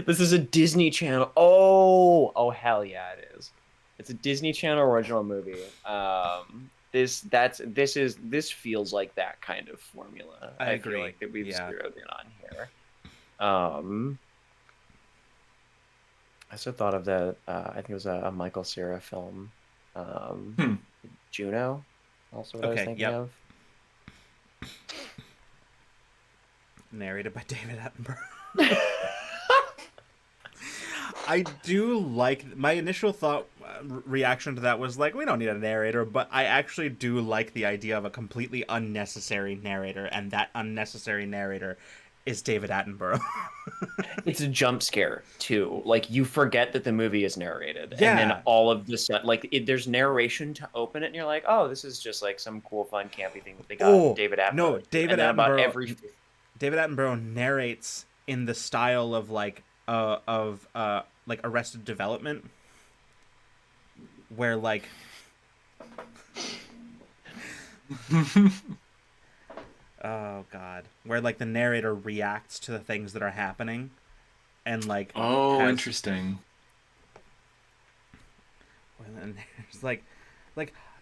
this is a Disney Channel. Oh hell yeah, it is. It's a Disney Channel original movie. This feels like that kind of formula. I I feel agree. like that we've Yeah. zeroed in on here. Um, I also thought of that. I think it was a Michael Cera film. Um, Hmm. Juno, also what I was Okay. thinking Yep. of. Narrated by David Attenborough. I do like my initial thought reaction to that was like we don't need a narrator, but I actually do like the idea of a completely unnecessary narrator, and that unnecessary narrator is David Attenborough. It's a jump scare too. Like you forget that the movie is narrated, and then Yeah. all of this, there's narration to open it, and you're like, oh, this is just like some cool, fun, campy thing that they got Oh David Attenborough no, to do. And then about David Attenborough narrates in the style of like Arrested Development, where like oh god, where like the narrator reacts to the things that are happening, and like Interesting. and there's like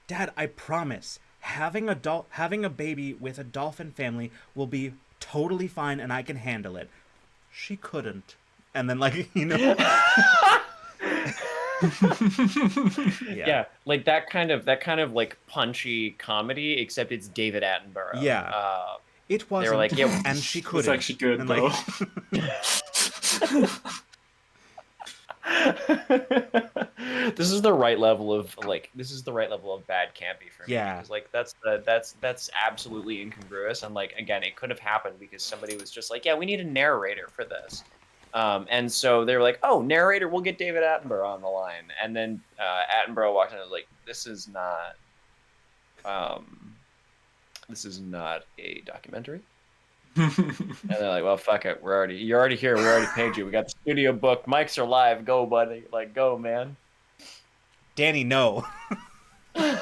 Dad, I promise having a baby with a dolphin family will be totally fine and I can handle it. She couldn't. And then like, you know. Yeah, like that kind of like punchy comedy, except it's David Attenborough. Yeah. It wasn't. They were like, yeah, and she couldn't. It's actually good and, though. Like, this is the right level of bad campy for me. Yeah. Because like that's absolutely incongruous, and like again, it could have happened because somebody was just like, yeah, we need a narrator for this. And so they were like, oh, narrator, we'll get David Attenborough on the line. And then Attenborough walked in and was like, this is not a documentary. And they're like, well, fuck it. You're already here. We already paid you. We got the studio booked. Mics are live. Go, buddy. Like, go, man. Danny, no. God.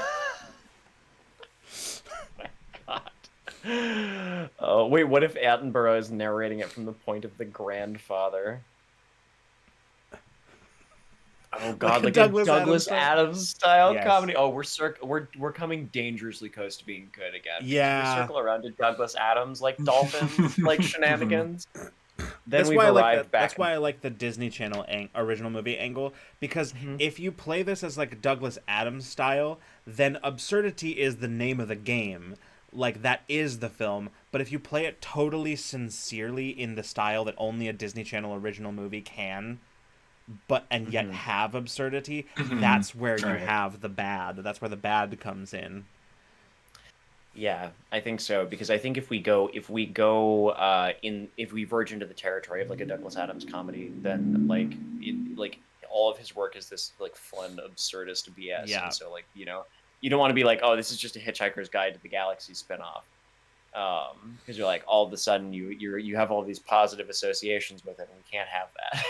Oh, wait, what if Attenborough is narrating it from the point of the grandfather? Oh god, like a Douglas Adams style Yes. comedy. Oh, we're coming dangerously close to being good again. Yeah. If we circle around to Douglas Adams like dolphins, like shenanigans. Then That's why I like the Disney Channel original movie angle, because if you play this as like Douglas Adams style, then absurdity is the name of the game. Like that is the film, but if you play it totally sincerely in the style that only a Disney Channel original movie can, and yet have absurdity, that's where you have the bad. That's where the bad comes in. Yeah, I think so, because I think if we verge into the territory of like a Douglas Adams comedy, then like all of his work is this like fun absurdist BS. Yeah. And so like, you know, you don't want to be like, oh, this is just a Hitchhiker's Guide to the Galaxy spinoff. Because you're like, all of a sudden you have all these positive associations with it, and we can't have that.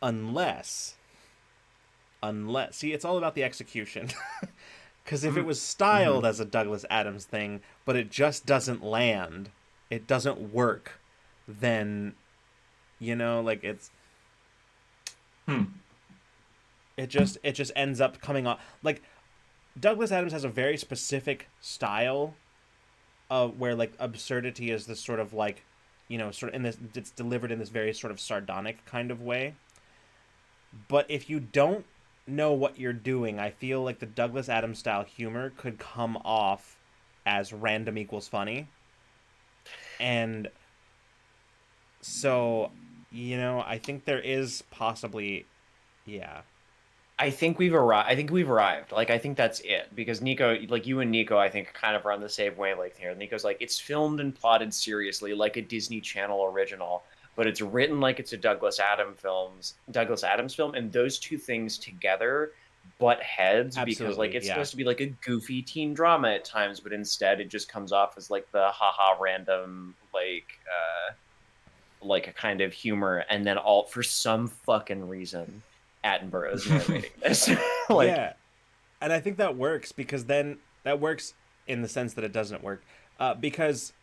Unless, see, it's all about the execution. Because if it was styled as a Douglas Adams thing, but it just doesn't land, it doesn't work, then, you know, like it's... It just ends up coming off... Like, Douglas Adams has a very specific style where, like, absurdity is this sort of, like, you know, sort of in this... It's delivered in this very sort of sardonic kind of way. But if you don't know what you're doing, I feel like the Douglas Adams style humor could come off as random equals funny. And so, you know, I think there is possibly, yeah. I think we've arrived. Like, I think that's it. Because Nico, like you and Nico, I think kind of run the same wavelength here. Nico's like, it's filmed and plotted seriously like a Disney Channel original, but it's written like it's a Douglas Adams film, and those two things together butt heads. Absolutely, because like it's supposed to be like a goofy teen drama at times, but instead it just comes off as like the haha random like a kind of humor, and then all for some fucking reason Attenborough is narrating this. Like, yeah, and I think that works because then that works in the sense that it doesn't work, because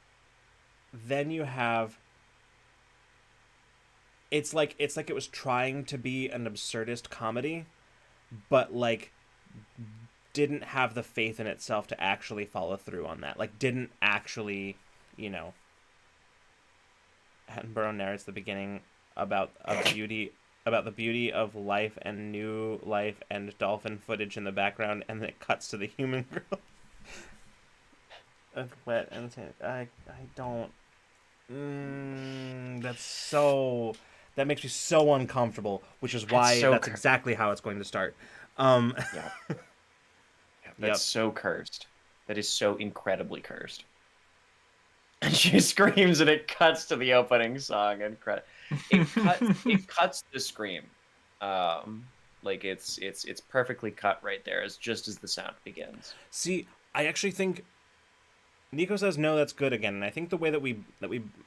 then you have it's like it was trying to be an absurdist comedy, but like didn't have the faith in itself to actually follow through on that. Like didn't actually, Attenborough narrates the beginning about the beauty of life and new life and dolphin footage in the background, and then it cuts to the human girl. Wet and I don't. That makes me so uncomfortable, which is why that's exactly how it's going to start. Yeah. That's so cursed. That is so incredibly cursed. And she screams, and it cuts to the opening song, and it cuts the scream. Like it's perfectly cut right there, as just as the sound begins. See, I actually think Nico says no, that's good again, and I think the way that we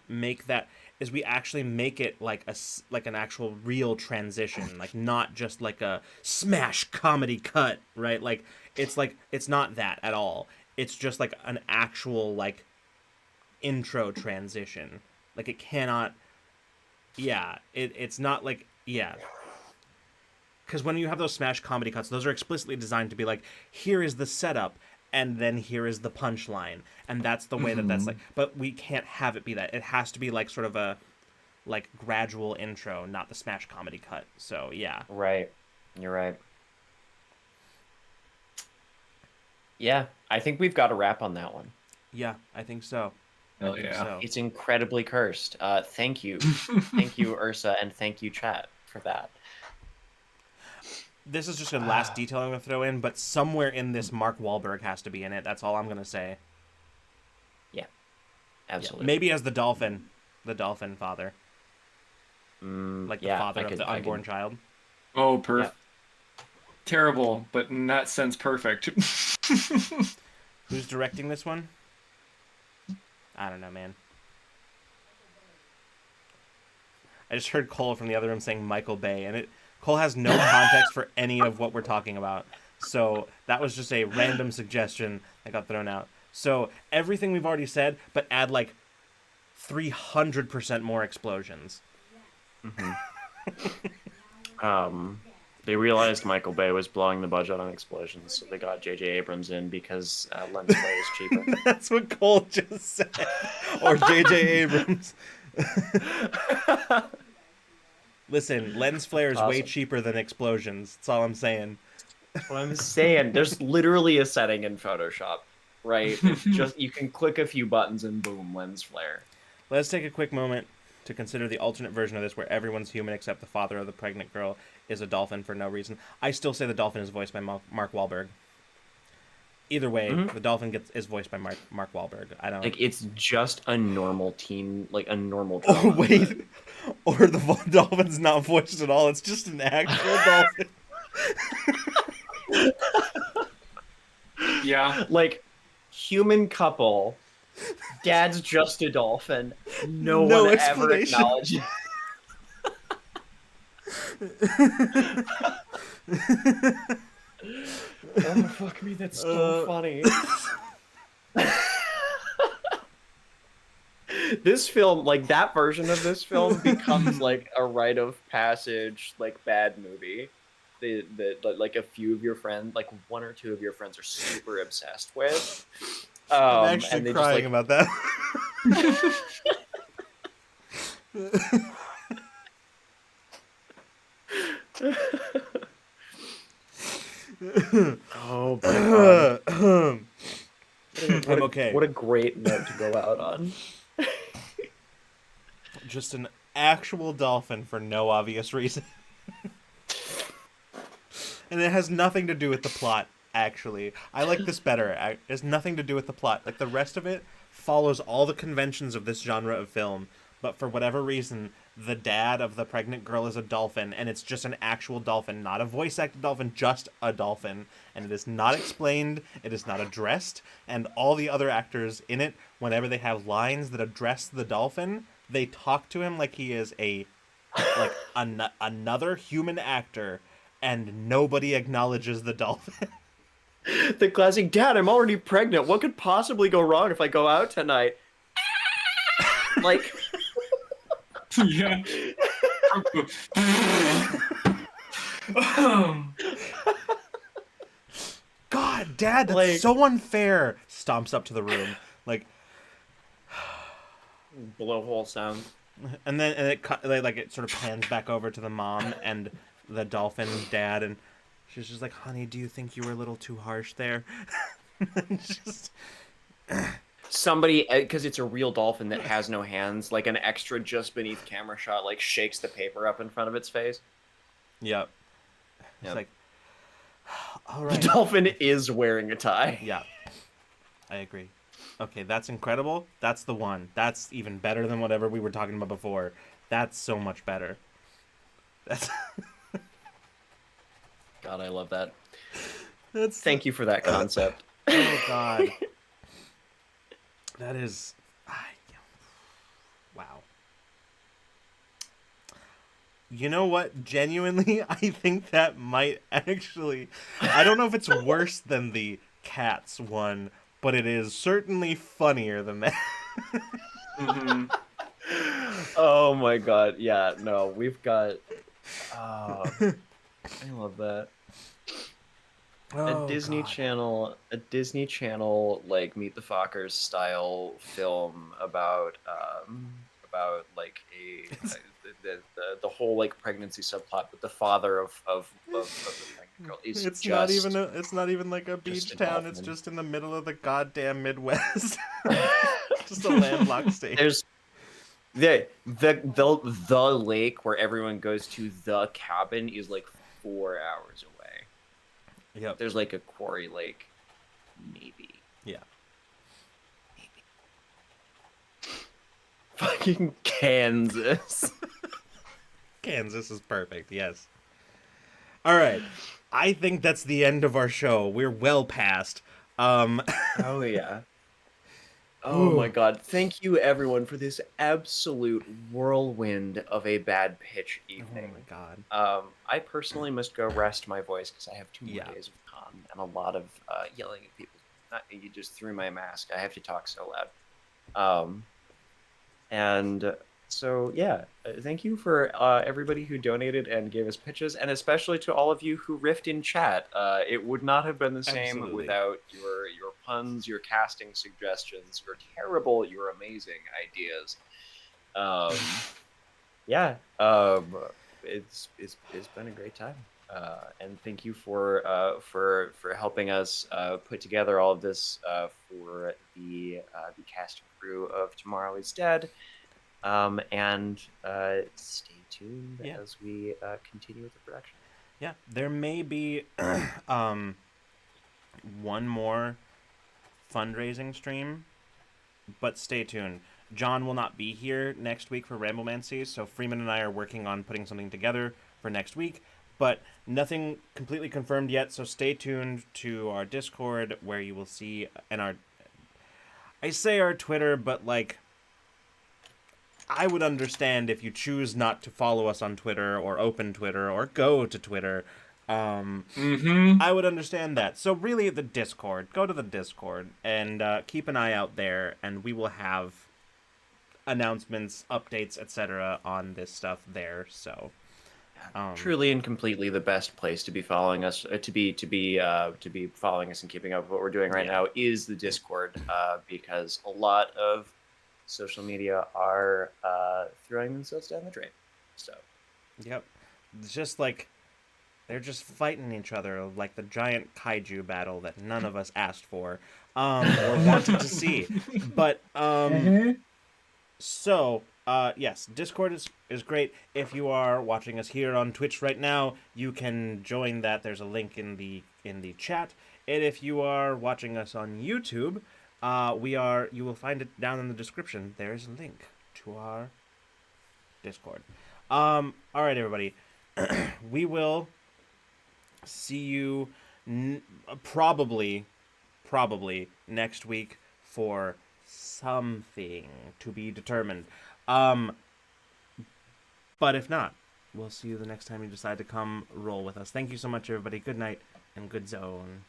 make that is we actually make it like an actual real transition, like not just like a smash comedy cut, right? Like it's not that at all. It's just like an actual like intro transition. Like it cannot. Yeah, it's not like because when you have those smash comedy cuts, those are explicitly designed to be like, here is the setup, and then here is the punchline, and that's the way that's like. But we can't have it be that. It has to be like sort of a like gradual intro, not the smash comedy cut. So yeah, right, you're right. Yeah, I think we've got a wrap on that one. Yeah, I think so. Oh yeah, so. It's incredibly cursed. Thank you, thank you, Ursa, and thank you, chat, for that. This is just a last detail I'm going to throw in, but somewhere in this, Mark Wahlberg has to be in it. That's all I'm going to say. Yeah, absolutely. Yeah. Maybe as the dolphin father. Like the father of the unborn child. Oh, perfect. Yeah. Terrible, but in that sense, perfect. Who's directing this one? I don't know, man. I just heard Cole from the other room saying Michael Bay, and Cole has no context for any of what we're talking about. So that was just a random suggestion that got thrown out. So everything we've already said, but add like 300% more explosions. They realized Michael Bay was blowing the budget on explosions, so they got J.J. Abrams in because lens flare is cheaper. That's what Cole just said. Or J.J. Abrams. Listen, lens flare is way cheaper than explosions. That's all I'm saying. That's what I'm saying. There's literally a setting in Photoshop, right? It's just you can click a few buttons and boom, lens flare. Let's take a quick moment to consider the alternate version of this where everyone's human except the father of the pregnant girl is a dolphin for no reason. I still say the dolphin is voiced by Mark Wahlberg. Either way, the dolphin is voiced by Mark Wahlberg. I don't like. It's just a normal teen, like a normal. Oh wait, or the dolphin's not voiced at all. It's just an actual dolphin. Yeah, like human couple. Dad's just a dolphin. No one ever acknowledged. Oh fuck me, that's so funny. This film, like that version of this film, becomes like a rite of passage, like bad movie. That like a few of your friends, like one or two of your friends, are super obsessed with. I'm actually crying about that. Oh my god. I'm okay. What a great note to go out on. Just an actual dolphin for no obvious reason. And it has nothing to do with the plot, actually. I like this better. It has nothing to do with the plot. Like, the rest of it follows all the conventions of this genre of film, but for whatever reason, the dad of the pregnant girl is a dolphin, and it's just an actual dolphin, not a voice-acted dolphin, just a dolphin. And it is not explained, it is not addressed, and all the other actors in it, whenever they have lines that address the dolphin, they talk to him like he is another human actor, and nobody acknowledges the dolphin. The classic, Dad, I'm already pregnant. What could possibly go wrong if I go out tonight? Like, Yeah. God, Dad, that's Like- so unfair. Stomps up to the room, like, blowhole sound. and then it sort of pans back over to the mom and the dolphin dad, and she's just like, "Honey, do you think you were a little too harsh there?" Just Somebody, because it's a real dolphin that has no hands, like an extra just beneath camera shot, like shakes the paper up in front of its face. Yep. It's Yep. like, all The right. dolphin is wearing a tie. Yeah, I agree. Okay, that's incredible. That's the one. That's even better than whatever we were talking about before. That's so much better. That's God, I love that. that's Thank you for that concept. Oh God. That is, wow. You know what? Genuinely, I think that might actually, I don't know if it's worse than the cats one, but it is certainly funnier than that. Mm-hmm. Oh my God. Yeah, no, we've got. I love that. Oh, a Disney God. Channel like Meet the Fockers style film about like the whole like pregnancy subplot with the father of the pregnant girl is It's just not even like a beach a town. It's dolphin. just in the middle of the goddamn Midwest. Just a landlocked state. There's the lake where everyone goes to the cabin is like 4 hours away. Yep. There's like a quarry lake, maybe. Yeah. Fucking Kansas. Kansas is perfect, yes. All right. I think that's the end of our show. We're well past. Oh yeah. Oh my God. Thank you everyone for this absolute whirlwind of a bad pitch Oh evening. my God. I personally must go rest my voice because I have 2 more Yeah. days of con and a lot of yelling at people. You just threw my mask. I have to talk so loud. And so, yeah, thank you for everybody who donated and gave us pitches, and especially to all of you who riffed in chat. It would not have been the same Absolutely. without your puns, your casting suggestions, your terrible, your amazing ideas. Yeah, it's been a great time. And thank you for helping us put together all of this for the cast and crew of Tomorrow Is Dead. And stay tuned Yeah. as we continue with the production. Yeah, there may be one more fundraising stream, but stay tuned. John will not be here next week for Ramblemancy, so Freeman and I are working on putting something together for next week, but nothing completely confirmed yet, so stay tuned to our Discord where you will see, and I say our Twitter, but like, I would understand if you choose not to follow us on Twitter or open Twitter or go to Twitter. I would understand that. So really, the Discord. Go to the Discord and keep an eye out there, and we will have announcements, updates, etc. on this stuff there. So Truly and completely the best place to be following us, to be following us and keeping up with what we're doing right now is the Discord, because a lot of social media are throwing themselves down the drain. So, yep, it's just like they're just fighting each other like the giant kaiju battle that none of us asked for or wanted to see. But so yes, Discord is great. If you are watching us here on Twitch right now, you can join that. There's a link in the chat. And if you are watching us on YouTube, you will find it down in the description. There's a link to our Discord. All right, everybody. We will see you probably next week for something to be determined. But if not, we'll see you the next time you decide to come roll with us. Thank you so much, everybody. Good night and good zone.